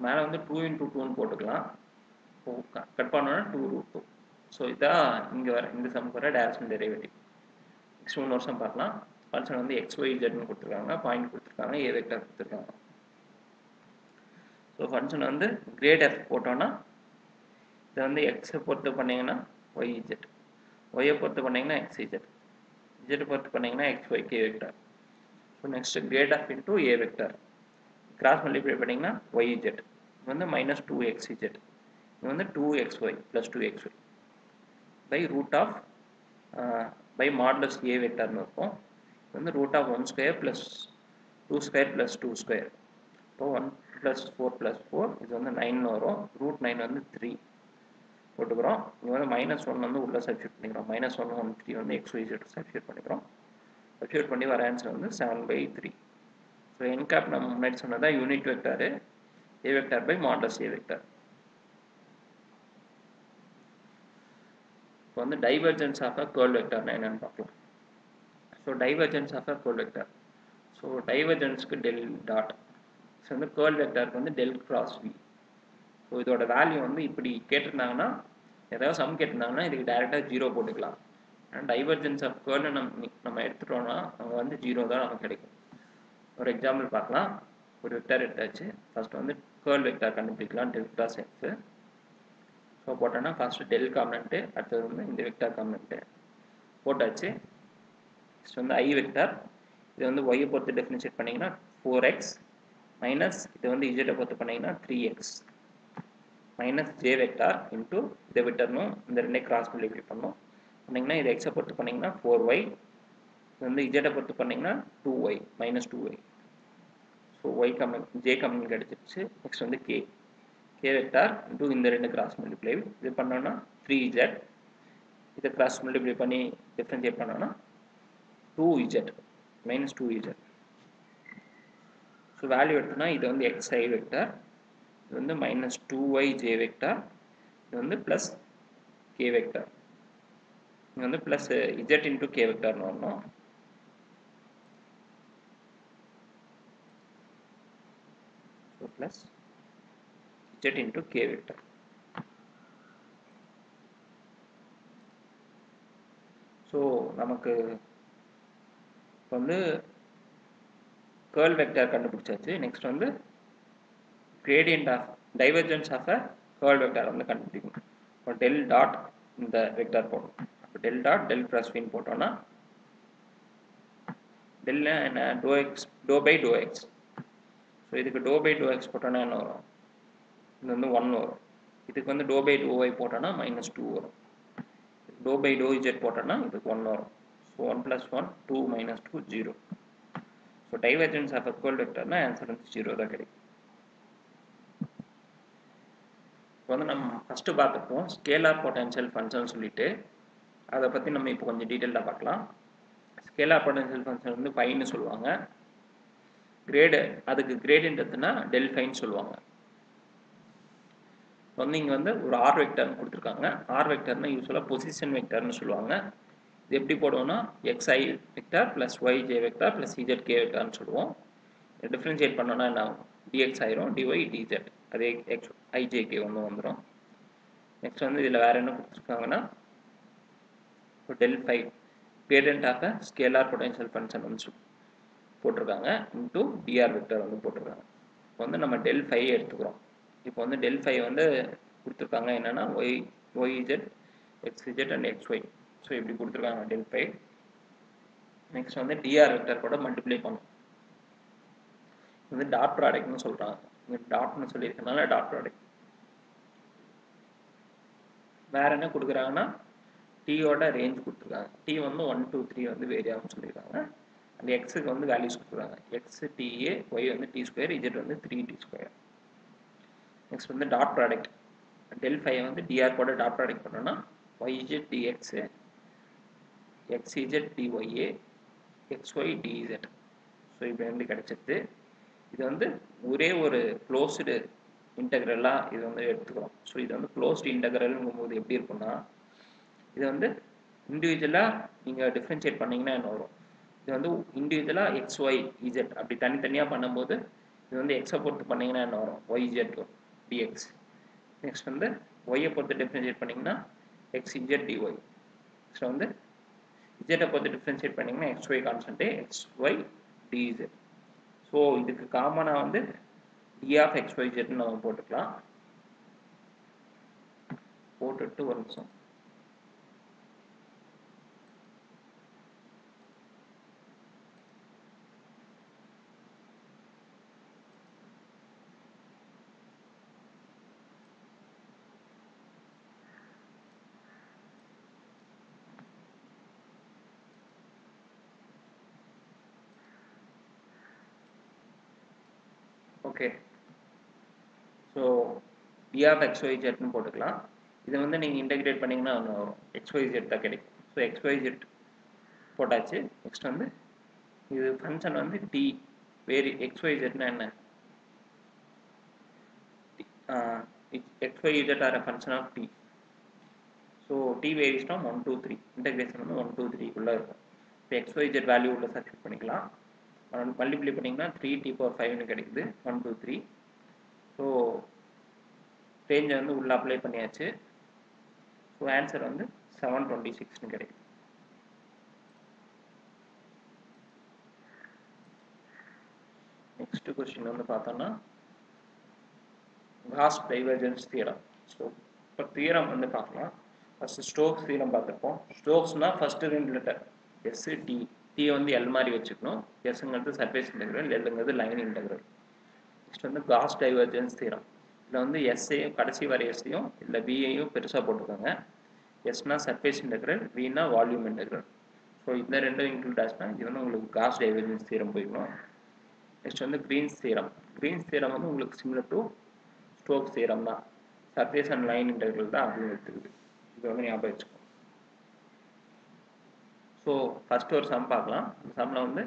மேலே வந்து 2 × 2ன்னு போட்டுக்கலாம். கட் பண்ணோன்னா 2√2. ஸோ இதான் இங்கே வர இந்த சம் வர டைரக்ஷன் டெரிவேட்டிவ். நெக்ஸ்ட் இன்னொரு சம் பார்க்கலாம். ஃபங்க்ஷன் வந்து XYZன்னு கொடுத்துருக்காங்க, பாயிண்ட் கொடுத்துருக்காங்க, ஏ வெக்டார் கொடுத்துருக்காங்க. ஸோ ஃபங்க்ஷன் வந்து கிரேட் எஃப் போட்டோன்னா இதை வந்து எக்ஸை பொறுத்து பண்ணிங்கன்னா YZ, ஒய்யை பொறுத்து பண்ணிங்கன்னா XZ, இஜெட்டை பொறுத்து பண்ணிங்கன்னா XYK vector. So next grad F into ஏ வெக்டார். கிராஸ் மல்டிப்ளை பண்ணிங்கன்னா YZ. இது வந்து -2xZ. இது வந்து 2xy + 2xy by root of by modulus a வெக்டார்னு இருக்கும். இது வந்து ரூட் ஆஃப் 1² + 2² + 2². இப்போ 1 + 4 + 4 இது வந்து 9 வரும். √9 வந்து 3 போட்டுக்கிறோம். இங்கே வந்து -1 வந்து உள்ளே சப்ஸ்டியூட் பண்ணிக்கிறோம். -1 1 3 வந்து XYZ சப்ஸ்டியூட் பண்ணிக்கிறோம். சப்ஸ்டியூட் பண்ணி வர ஆன்சர் வந்து 7/3. ஸோ என்கேப் நம்ம முன்னாடி சொன்னதான் unit vector A vector by modulus a vector. இப்போ வந்து டைவர்ஜென்ஸ் ஆஃப் அ கர்ல் வெக்டார்னா என்னன்னு பார்க்கலாம். So divergence of a curl vector. So டைவர்ஜென்ஸ்க்கு டெல் டாட். ஸோ வந்து கர்ல் வெக்டாருக்கு வந்து டெல் கிராஸ் வி. ஸோ இதோட வேல்யூ வந்து இப்படி கேட்டிருந்தாங்கன்னா, ஏதாவது சம் கேட்டிருந்தாங்கன்னா இதுக்கு டைரெக்டாக 0 போட்டுக்கலாம். ஆனால் டைவர்ஜென்ஸ் ஆஃப் கர்ல்னு நம்ம எடுத்துட்டோம்னா அங்கே வந்து 0 தான் நமக்கு கிடைக்கும். ஒரு எக்ஸாம்பிள் பார்க்கலாம். ஒரு வெக்டார் எடுத்தாச்சு. ஃபர்ஸ்ட் வந்து கர்ல் வெக்டார் கண்டுபிடிக்கலாம். Del cross F. ஸோ போட்டோன்னா ஃபர்ஸ்ட் டெல் காம்பனன்ட்டு, அடுத்தது வந்து இந்த வெக்டார் காம்பனன்ட்டு போட்டாச்சு. நெக்ஸ்ட் வந்து ஐ வெக்டார். இது வந்து ஒய்யை பொறுத்து டெஃபினிஷியேட் பண்ணிங்கன்னா 4x மைனஸ் இது வந்து இஜெட்டை பொறுத்து பண்ணிங்கன்னா 3x minus J vector into இதை விட்டர்னும் இந்த ரெண்டே கிராஸ் மல்டிப்ளை பண்ணணும். பண்ணிங்கன்னா இதை எக்ஸை பொறுத்து பண்ணிங்கன்னா 4y. இது வந்து இஜெட்டை பொறுத்து பண்ணிங்கன்னா 2y -2y. So Y component J component கிடச்சிருச்சு. நெக்ஸ்ட் வந்து கே வெக்டார் இன்டூ இந்த ரெண்டு கிராஸ் மல்டிப்ளை. இது பண்ணோன்னா 3z. இதை கிராஸ் மல்டிப்ளை பண்ணி டிஃபரன்ஷியேட் பண்ணோம்னா 2z minus 2z. So value எடுத்தோம்னா இது வந்து xi வெக்டார், இது வந்து minus 2yj வெக்டார், இது வந்து ப்ளஸ் k வெக்டார், இது வந்து ப்ளஸ் z இன்டூ k வெக்டார்னு வரணும். So plus z into k vector. So நமக்கு வந்து curl வெக்டார் கண்டுபிடிச்சாச்சு. நெக்ஸ்ட் வந்து gradient of divergence of a curl vector வந்து கண்டுபிடிக்கணும். இப்போ டெல் டாட் இந்த வெக்டார் போடணும். இப்போ டெல் டாட் டெல் கிராஸ் வின் போட்டோம்னா டெல் என்ன doh X doh by doh X. So இதுக்கு டோ பை டோ எக்ஸ் போட்டோன்னா என்ன வரும்? இது வந்து 1 வரும். இதுக்கு வந்து டோ பை டோ ஒய் போட்டோன்னா -2 வரும். டோ பை டோ இஜெட் போட்டோன்னா இதுக்கு 1 வரும். So 1 + 1 2 - 2 0. So divergence of curl வெக்டார்னா ஆன்சர் வந்து 0 தான் கிடைக்கும். இப்போ வந்து நம்ம ஃபஸ்ட்டு பார்த்துப்போம் ஸ்கேலார் பொட்டன்ஷியல் ஃபங்க்ஷன் சொல்லிட்டு, அதை பற்றி நம்ம இப்போ கொஞ்சம் டீட்டெயிலாக பார்க்கலாம். ஸ்கேலார் பொட்டன்ஷியல் ஃபங்க்ஷன் வந்து ஃபைன்னு சொல்லுவாங்க. அதுக்கு கிரேடியன்ட் எடுத்துனா டெல் ஃபைன்னு சொல்லுவாங்க. வந்து இங்கே வந்து ஒரு ஆர் வெக்டர்னு கொடுத்துருக்காங்க. ஆர் வெக்டர்னா யூஸ்வலாக பொசிஷன் வெக்டர்னு சொல்லுவாங்க. இது எப்படி போடுவோம்னா xi vector plus yj vector plus zk வெக்டார்னு சொல்லுவோம். டிஃப்ரென்ஷியேட் பண்ணோன்னா என்ன ஆகும்? dx ஆயிரும், dy dz, அதே ijk ஒன்று வந்துடும். நெக்ஸ்ட் வந்து இதில் வேறு என்ன கொடுத்துருக்காங்கன்னா del phi gradient of a scalar potential function வந்து போட்டிருக்காங்க இன்டூ dr வெக்டர் வந்து போட்டிருக்காங்க. இப்போ வந்து நம்ம டெல் ஃபை எடுத்துக்கிறோம். இப்போ வந்து டெல் ஃபை வந்து கொடுத்துருக்காங்க என்னென்னா yz xz and xy. So இப்படி கொடுத்துருக்காங்க டெல் ஃபை. நெக்ஸ்ட் வந்து dr வெக்டர் கூட மல்டிப்ளை பண்ணும். வந்து டாட் ப்ராடக்ட்னு சொல்கிறாங்க. இங்கே டாட்னு சொல்லியிருக்கனால டாட் ப்ராடக்ட். வேறு என்ன கொடுக்குறாங்கன்னா டீயோட ரேஞ்ச் கொடுத்துருக்காங்க. டி வந்து 1 2 3 வந்து வேரி ஆகும்னு சொல்லியிருக்காங்க. அந்த எக்ஸுக்கு வந்து வேல்யூஸ் கொடுத்துருக்காங்க. எக்ஸ் டிஏ, ஒய் வந்து t², இஜெட் வந்து 3t². நெக்ஸ்ட் வந்து டாட் ப்ராடக்ட். டெல் ஃபை வந்து டிஆர் கூட டாட் ப்ராடக்ட் பண்ணோன்னா yz dx, xz dy, xy dz. So இப்போ எப்படி கிடைச்சிது? இது வந்து ஒரே ஒரு க்ளோஸ்டு இன்டெக்ரலாக இது வந்து எடுத்துக்கிறோம். ஸோ இது வந்து க்ளோஸ்டு இன்டெக்ரல்ங்கும்போது எப்படி இருக்குன்னா, இது வந்து இண்டிவிஜுவலாக நீங்கள் டிஃப்ரென்ஷியேட் பண்ணிங்கன்னா என்ன வரும்? இது வந்து இண்டிவிஜுவலாக xy z அப்படி தனித்தனியாக பண்ணும்போது இது வந்து எக்ஸை பொறுத்து பண்ணிங்கன்னா என்ன வரும்? yz வரும் dx. நெக்ஸ்ட் வந்து ஒய்யை பொறுத்து டிஃப்ரென்ஷியேட் பண்ணிங்கன்னா xz dy. நெக்ஸ்ட் வந்து இஜெட்டை பொறுத்து டிஃப்ரென்ஷியேட் பண்ணிங்கன்னா xy constant xy dz. So இதுக்கு காமனாக வந்து d of xyzன்னு நம்ம போட்டுக்கலாம். போட்டுட்டு ஒரு நிமிஷம். ஓகே, ஸோ d of xyzன்னு போட்டுக்கலாம். இதை வந்து நீங்கள் இன்டெகிரேட் பண்ணிங்கன்னா ஒன்று வரும், xyz தான் கிடைக்கும். ஸோ xyz போட்டாச்சு. நெக்ஸ்ட் வந்து இது ஃபங்க்ஷன் வந்து டி வேரி xyzன்னா என்ன? xyz are a function of t. So t varies from 1 to 3. Integration வந்து 1 to 3 இருக்கும். இப்போ xyz வேல்யூ உள்ள சப்ஸ்டிட் பண்ணிக்கலாம். மல்டிப்ளை பண்ணிங்கன்னா 3t⁵ கிடைக்குது 1 to 3. ஸோ ரேஞ்சை வந்து உள்ள அப்ளை பண்ணியாச்சு. ஸோ ஆன்சர் வந்து 726 கிடைக்குது. நெக்ஸ்ட் கொஸ்டின் வந்து பார்த்தோம்னா காஸ் டைவர்ஜென்ஸ் தியரம். ஸோ இப்போ தியரம் வந்து பார்க்கலாம். ஃபர்ஸ்ட் ஸ்டோக்ஸ் தியரம் பார்த்துருப்போம். ஸ்டோக்ஸ்னா first 2 letter S T. T வந்து எல் மாதிரி வச்சுக்கணும். எஸ்ங்கிறது சர்ஃபேஸ் இன்டெக்ரல், எல்ங்கிறது லைன் இன்டெக்ரல். நெக்ஸ்ட் வந்து காஸ் டைவர்ஜென்ஸ் தியரம். இதில் வந்து எஸ்ஸையும் கடைசி வரை எஸ்ஸையும் இல்லை பியையும் பெருசாக போட்டுருக்காங்க. எஸ்னா சர்ஃபேஸ் இன்டெக்ரல், வினா வால்யூம் இன்டெக்ரல். ஸோ இந்த ரெண்டும் இன்க்ளூட் ஆச்சுன்னா இது வந்து உங்களுக்கு காஸ் டைவர்ஜென்ஸ் தியரம் போயிடணும். நெக்ஸ்ட் வந்து கிரீன்ஸ் தியரம். கிரீன்ஸ் தியரம் வந்து உங்களுக்கு சிமிலர் டு ஸ்டோக்ஸ் தியரம் தான். சர்ஃபேஸ் அண்ட் லைன் இன்டெக்ரல் தான் அப்படின்னு எடுத்துக்குது. இது வந்து ஞாபகம் வச்சுக்கோங்க. ஸோ ஃபஸ்ட்டு ஒரு சம் பார்க்கலாம். இந்த சம்மில் வந்து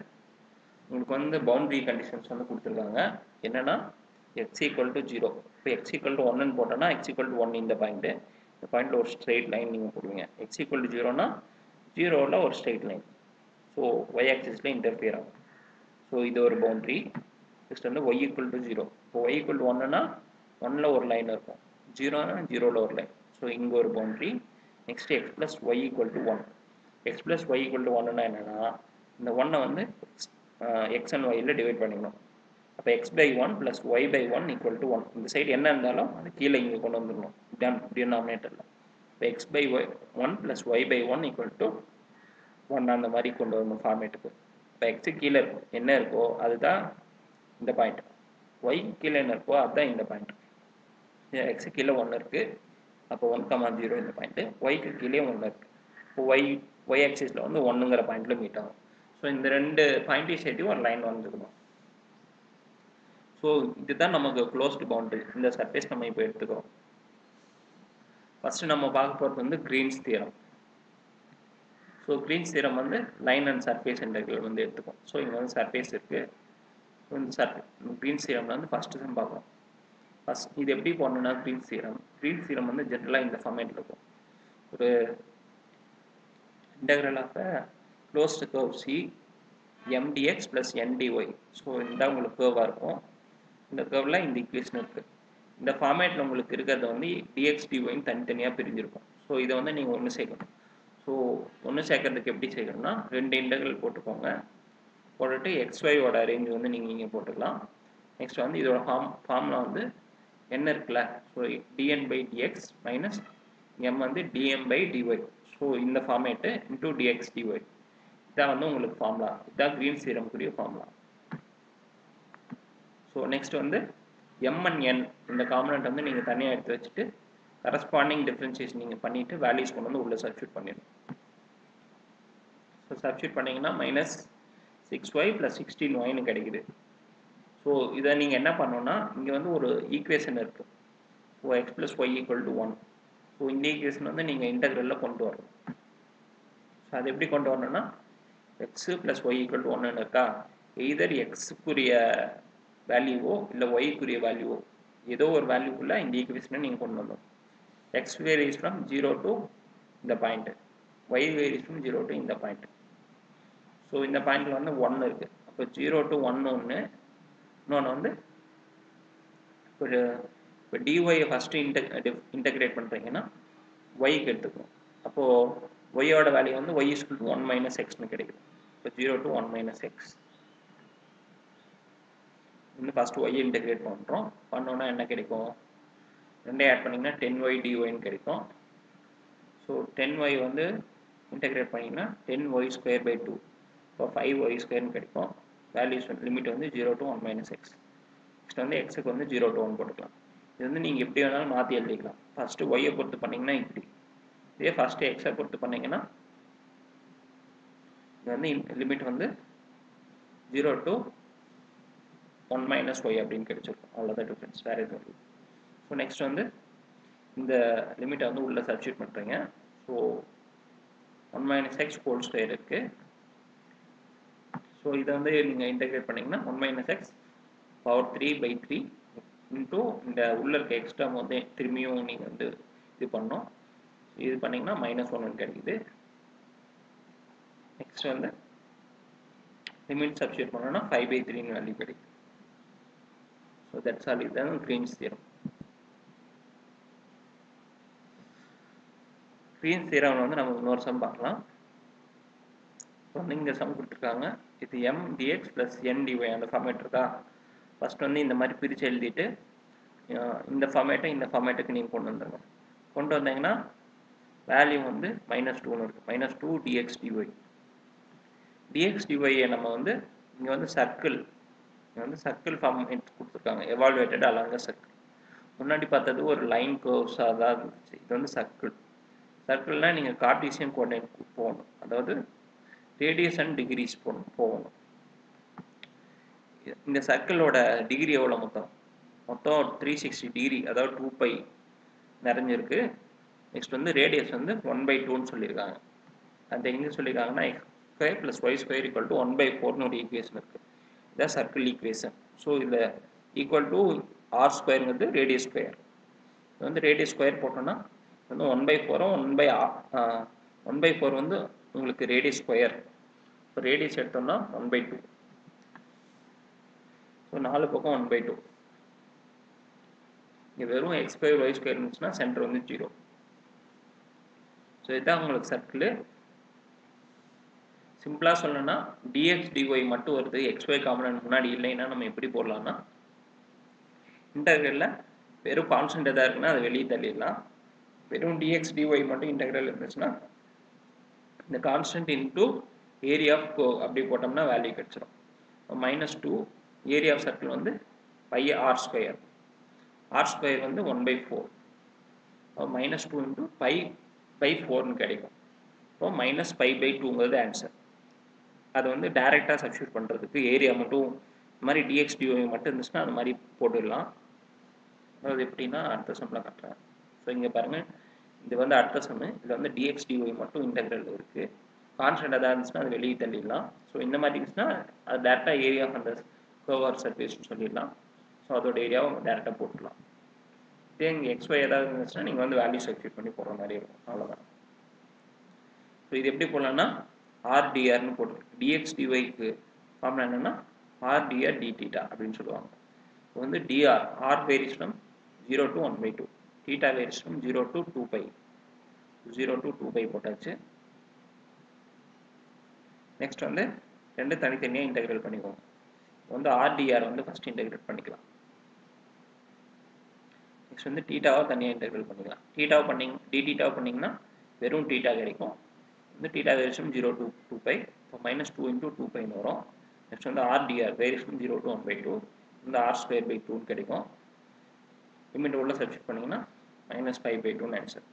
உங்களுக்கு வந்து பவுண்டரி கண்டிஷன்ஸ் வந்து கொடுத்துருக்காங்க. என்னென்னா எக்ஸ் ஈக்குவல் டு 0. இப்போ எக்ஸ் ஈக்குவல் டு 1ன்னு போட்டோன்னா எக்ஸ் ஈக்குவல் டு 1 இந்த பாயிண்ட்டில் ஒரு ஸ்ட்ரெயிட் லைன் நீங்கள் போடுவீங்க. எக்ஸ் ஈக்குவல் டு 0னா 0வில் ஒரு ஸ்ட்ரெயிட் லைன். ஸோ ஒய் ஆக்சிஸில் இன்டர்ஃபியர் ஆகும். ஸோ இது ஒரு பவுண்டரி. நெக்ஸ்ட் வந்து ஒய் ஈக்குவல் டு 0. இப்போ ஒய் ஈக்குவல் டு 1னா 1ல் ஒரு லைன் இருக்கும், 0னா 0வில் ஒரு லைன். ஸோ இங்கே ஒரு boundary. Next x plus Y equal to 1. X plus Y equal to 1னா என்னென்னா இந்த 1 வந்து எக்ஸ் அண்ட் ஒய்யில் டிவைட் பண்ணிக்கணும். அப்போ X by 1 plus Y by 1 equal to 1. இந்த சைடு என்ன இருந்தாலும் அது கீழே இங்கே கொண்டு வந்துடணும் டினாமினேட்டரில். இப்போ X by Y 1 plus Y by 1 equal to 1 அந்த மாதிரி கொண்டு வரணும் ஃபார்மேட்டுக்கு. இப்போ எக்ஸு கீழே இருக்கும் என்ன இருக்கோ அதுதான் இந்த பாயிண்ட், ஒய் கீழே என்ன இருக்கோ அதுதான் இந்த பாயிண்ட். எக்ஸு கீழே 1 இருக்குது, அப்போ 1,0 இந்த பாயிண்ட்டு. ஒய்க்கு கீழே 1 இருக்குது. இப்போ ஒய் ஆக்சிஸில் வந்து 1ங்கிற பாயிண்ட்டில் மீட் ஆகும். ஸோ இந்த ரெண்டு பாயிண்ட்டையும் சேர்த்து ஒரு லைன் வந்துக்கணும். ஸோ இதுதான் நமக்கு க்ளோஸ்டு பவுண்டரி. இந்த சர்ஃபேஸ் நம்ம இப்போ எடுத்துக்கிறோம். ஃபஸ்ட்டு நம்ம பார்க்க போகிறது வந்து Green's theorem. So Green's theorem வந்து லைன் அண்ட் சர்ஃபேஸ் இன்டெக்ரல் வந்து எடுத்துக்கும். ஸோ இங்கே வந்து சர்ஃபேஸ் இருக்குது. இந்த கிரீன்ஸ் தியரமில் வந்து ஃபஸ்ட்டு சம் பார்க்கலாம். ஃபஸ்ட் இது எப்படி போடணும்னா கிரீன்ஸ் தியரம் வந்து ஜென்ரலாக இந்த ஃபார்மேட்டில் இருக்கும். ஒரு integral of a closed curve C m dx plus n dy. So இந்த உங்களுக்கு கேர்வாக இருக்கும். இந்த கேர்வில் இந்த ஈக்குவேஷன் இருக்குது. இந்த ஃபார்மேட்டில் உங்களுக்கு இருக்கிறது வந்து dx dyன்னு தனித்தனியாக பிரிஞ்சிருக்கும். ஸோ இதை வந்து நீங்கள் ஒன்று சேர்க்கணும். ஸோ ஒன்று சேர்க்கறதுக்கு எப்படி சேர்க்கணும்னா ரெண்டு இன்டெக்ரல் போட்டுக்கோங்க. போட்டுட்டு xyயோட ரேஞ்ச் வந்து நீங்கள் இங்கே போட்டுக்கலாம். நெக்ஸ்ட் வந்து இதோட ஃபார்முலா வந்து என்ன இருக்குல்ல, so dn by dx minus m வந்து dm by dy. ஸோ இந்த ஃபார்மேட்டு இன்டூ dx dy இதான் வந்து உங்களுக்கு ஃபார்முலா. இதான் கிரீன்ஸ் தியரம்க்குரிய ஃபார்முலா. ஸோ நெக்ஸ்ட் வந்து m and n இந்த காம்பனண்ட் வந்து நீங்கள் தனியாக எடுத்து வச்சுட்டு கரஸ்பாண்டிங் டிஃப்ரென்சியேஷன் நீங்கள் பண்ணிவிட்டு வேல்யூஸ் கொண்டு வந்து உள்ளே சப்ஸ்டியூட் பண்ணிடணும். ஸோ சப்ஸ்டியூட் பண்ணிங்கன்னா மைனஸ் 6y ப்ளஸ் 16yன்னு கிடைக்குது. ஸோ இதை நீங்கள் என்ன பண்ணணும்னா இங்கே வந்து ஒரு ஈக்குவேஷன் இருக்குது. So X plus Y equal to 1. So இந்த ஈக்குவேஷன் வந்து நீங்கள் இன்டெக்ரலில் கொண்டு வரணும். ஸோ அது எப்படி கொண்டு வரணும்னா x plus Y equal to 1ன்னு இருக்கா, எய்தர் எக்ஸுக்குரிய வேல்யூவோ இல்லை ஒய்க்குரிய வேல்யூவோ ஏதோ ஒரு வேல்யூக்குள்ளே இந்த ஈக்குவேஷனை நீங்கள் கொண்டு வரணும். எக்ஸ் வேரிஸ் ஃப்ரம் 0 டு இந்த point, y varies from 0 to இந்த பாயிண்ட். ஸோ இந்த பாயிண்டில் வந்து 1 இருக்குது. அப்போ 0 டு 1 ஒன்று, இன்னொன்று வந்து இப்போ டிஒயை ஃபஸ்ட்டு இன்டெகிரேட் பண்ணுறீங்கன்னா ஒய்க்கு எடுத்துக்கணும். அப்போது ஒய்யோட வேல்யூ வந்து ஒய் இஸ் டு 1 மைனஸ் எக்ஸ்னு கிடைக்குது. இப்போ 0 டு 1 மைனஸ் எக்ஸ் வந்து ஃபஸ்ட்டு ஒய் இன்டெகிரேட் பண்ணுறோம். பண்ணோன்னா என்ன கிடைக்கும், ரெண்டே ஆட் பண்ணிங்கன்னா 10y dyன்னு கிடைக்கும். ஸோ 10y வந்து இன்டெகிரேட் பண்ணிங்கன்னா 10y ஸ்கொயர் பை 2. இப்போ 5y ஸ்கொயர்னு கிடைக்கும். வேல்யூஸ் லிமிட் வந்து 0 டு 1 மைனஸ் எக்ஸ். நெக்ஸ்ட் வந்து எக்ஸுக்கு வந்து 0 டு 1 போட்டுக்கலாம். இது வந்து நீங்கள் எப்படி வேணாலும் மாற்றி எழுதிக்கலாம். ஃபஸ்ட்டு ஒய்யை பொறுத்து பண்ணிங்கன்னா இப்படி, இதே ஃபஸ்ட்டு எக்ஸை பொறுத்து பண்ணிங்கன்னா இது வந்து லிமிட் வந்து 0 டு 1 மைனஸ் ஒய் அப்படின்னு கிடைச்சிருக்கும். அவ்வளோதான் டிஃப்ரென்ஸ், வேறு எதுவும் இல்லை. ஸோ நெக்ஸ்ட் வந்து இந்த லிமிட்டை வந்து உள்ளே சப்ஸ்டியூட் பண்ணுறீங்க. So 1 minus X whole square இருக்குது. ஸோ இதை வந்து நீங்கள் இன்டெகிரேட் பண்ணிங்கன்னா 1 மைனஸ் எக்ஸ் பவர் 3/3 இன்டூ இந்த உள்ள இருக்க எக்ஸ்ட்ரா வந்து திரும்பியும் நீங்கள் வந்து இது பண்ணோம். இது பண்ணிங்கன்னா -1 கிடைக்குது. நெக்ஸ்ட் வந்து லிமிட் சப்ஸ்டியூட் பண்ணோன்னா 5/3 வேல்யூ கிடைக்குது. So that's all. இதுதான் கிரீன்ஸ் தியரம். கிரீன்ஸ் தியரம் வந்து நம்ம இன்னொரு சம் பார்க்கலாம். இப்போ வந்து இங்கே சம் கொடுத்துருக்காங்க. இது m dx plus n dy அந்த ஃபார்மேட் இருக்கா. ஃபஸ்ட் வந்து இந்த மாதிரி பிரித்து எழுதிட்டு இந்த ஃபார்மேட்டை இந்த ஃபார்மேட்டுக்கு நீங்கள் கொண்டு வந்துடுங்க. கொண்டு வந்தீங்கன்னா வேல்யூ வந்து -2ன்னு இருக்குது. -2 dx dy. dx dyயை நம்ம வந்து இங்கே வந்து சர்க்கிள் ஃபார்மேட் கொடுத்துருக்காங்க. Evaluated along circle. முன்னாடி பார்த்தது ஒரு லைன் கர்வ்ஸாக தான் இருந்துச்சு. இது வந்து சர்க்கிள்னால் நீங்கள் கார்ட்டீசியன் கோஆர்டினேட் போகணும், அதாவது ரேடியஸ் அண்ட் டிகிரிஸ் போகணும். இந்த சர்க்கிளோட டிகிரி எவ்வளோ மொத்தம் 360 டிகிரி, அதாவது 2π நிறைஞ்சிருக்கு. நெக்ஸ்ட் வந்து ரேடியஸ் வந்து 1/2ன்னு சொல்லியிருக்காங்க. அது எங்கே சொல்லியிருக்காங்கன்னா square plus y square equal to 1 by 4 னு ஒரு ஈக்குவேஷன் இருக்கு. இதான் சர்க்கிள் ஈக்குவேஷன். ஸோ இதில் ஈக்குவல் டு ஆர் ஸ்கொயருங்கிறது ரேடியஸ் ஸ்கொயர். இது வந்து ரேடியஸ் ஸ்கொயர் போட்டோம்னா வந்து 1 by 4ம் 1 by 4 வந்து உங்களுக்கு ரேடியஸ் ஸ்கொயர். இப்போ ரேடியஸ் எடுத்தோம்னா 1 by 2. ஸோ 4 பக்கம் 1 by 2. இங்கே வெறும் எக்ஸ் ஸ்கொயர் ஒய் ஸ்கொயர் இருந்துச்சுன்னா சென்டர் வந்து 0. ஸோ இதுதான் உங்களுக்கு சர்க்கிள். சிம்பிளாக சொல்லணும்னா dx dy மட்டும் வருது, xy காம்பனன்ட் முன்னாடி இல்லைன்னா நம்ம எப்படி போடலாம்னா இன்டெக்ரலில் வெறும் கான்ஸ்டன்ட் எதாவது இருக்குன்னா அதை வெளியே தள்ளிடலாம். வெறும் dx dy மட்டும் இன்டெக்ரல் இருந்துச்சுன்னா இந்த கான்ஸ்டன்ட் இன்டூ ஏரியா ஆஃப் அப்படி போட்டோம்னா வேல்யூ கிடச்சிடும். -2 ஏரியா ஆஃப் சர்க்கிள் வந்து pi r square. R square வந்து 1 by 4. -2 இன்டூ பை பை 4னு கிடைக்கும். இப்போ -π/2ங்கிறது ஆன்சர். அது வந்து டைரெக்டாக சப்ஸ்டியூட் பண்ணுறதுக்கு ஏரியா மட்டும் இந்த மாதிரி dx dy மட்டும் இருந்துச்சுன்னா அது மாதிரி போட்டுடலாம். அது எப்படின்னா அடுத்த சம்மில் காட்டுறேன். ஸோ இங்கே பாருங்கள், இது வந்து அடுத்த சம்மு. இதில் வந்து dx dy மட்டும் இன்டெக்ரல் இருக்குது. கான்ஸ்டன்ட் எதாவது இருந்துச்சுன்னா அது வெளியே தள்ளிடலாம். ஸோ இந்த மாதிரி இருந்துச்சுன்னா அது டேரெக்டாக ஏரியா ஆஃப் அந்த கர்வ் ஆர் சர்ஃபேஸ்னு சொல்லிடலாம். ஸோ அதோட ஏரியாவை டேரெக்டாக போட்டுடலாம். இதே இங்கே xy ஏதாவது இருந்துச்சுன்னா நீங்கள் வந்து வேல்யூ சப்ஸ்டியூட் பண்ணி போடுற மாதிரி இருக்கும். அவ்வளோதான். ஸோ இது எப்படி போடலாம்னா ஆர்டிஆர்னு போட்டு dx dyக்கு ஃபார்முலா என்னென்னா ஆர்டிஆர் dθ அப்படின்னு சொல்லுவாங்க. இப்போ வந்து dr r varies from 0 to 1 by 2, θ varies from 0 to 2π. 0 to 2π போட்டாச்சு. நெக்ஸ்ட் வந்து ரெண்டு தனித்தனியாக இன்டெகிரேட் பண்ணிக்கோங்க. வந்து ஆர்டிஆர் வந்து ஃபஸ்ட் இன்டெகிரேட் பண்ணிக்கலாம். நெக்ஸ்ட் வந்து தீட்டாவை தனியாக இன்டெகிரேட் பண்ணிக்கலாம். தீட்டாவை dθ பண்ணிங்கன்னா வெறும் θ கிடைக்கும். வந்து θ வேரிஸ் ஃப்ரம் 0 to 2π. இப்போ -2 into 2π வரும். நெக்ஸ்ட் வந்து RTR varies from 0 to 1 by 2. இந்த r²/2 கிடைக்கும். லிமிட் உள்ள சப்ஸ்டியூட் பண்ணிங்கன்னா -π/2 ஆன்சர்.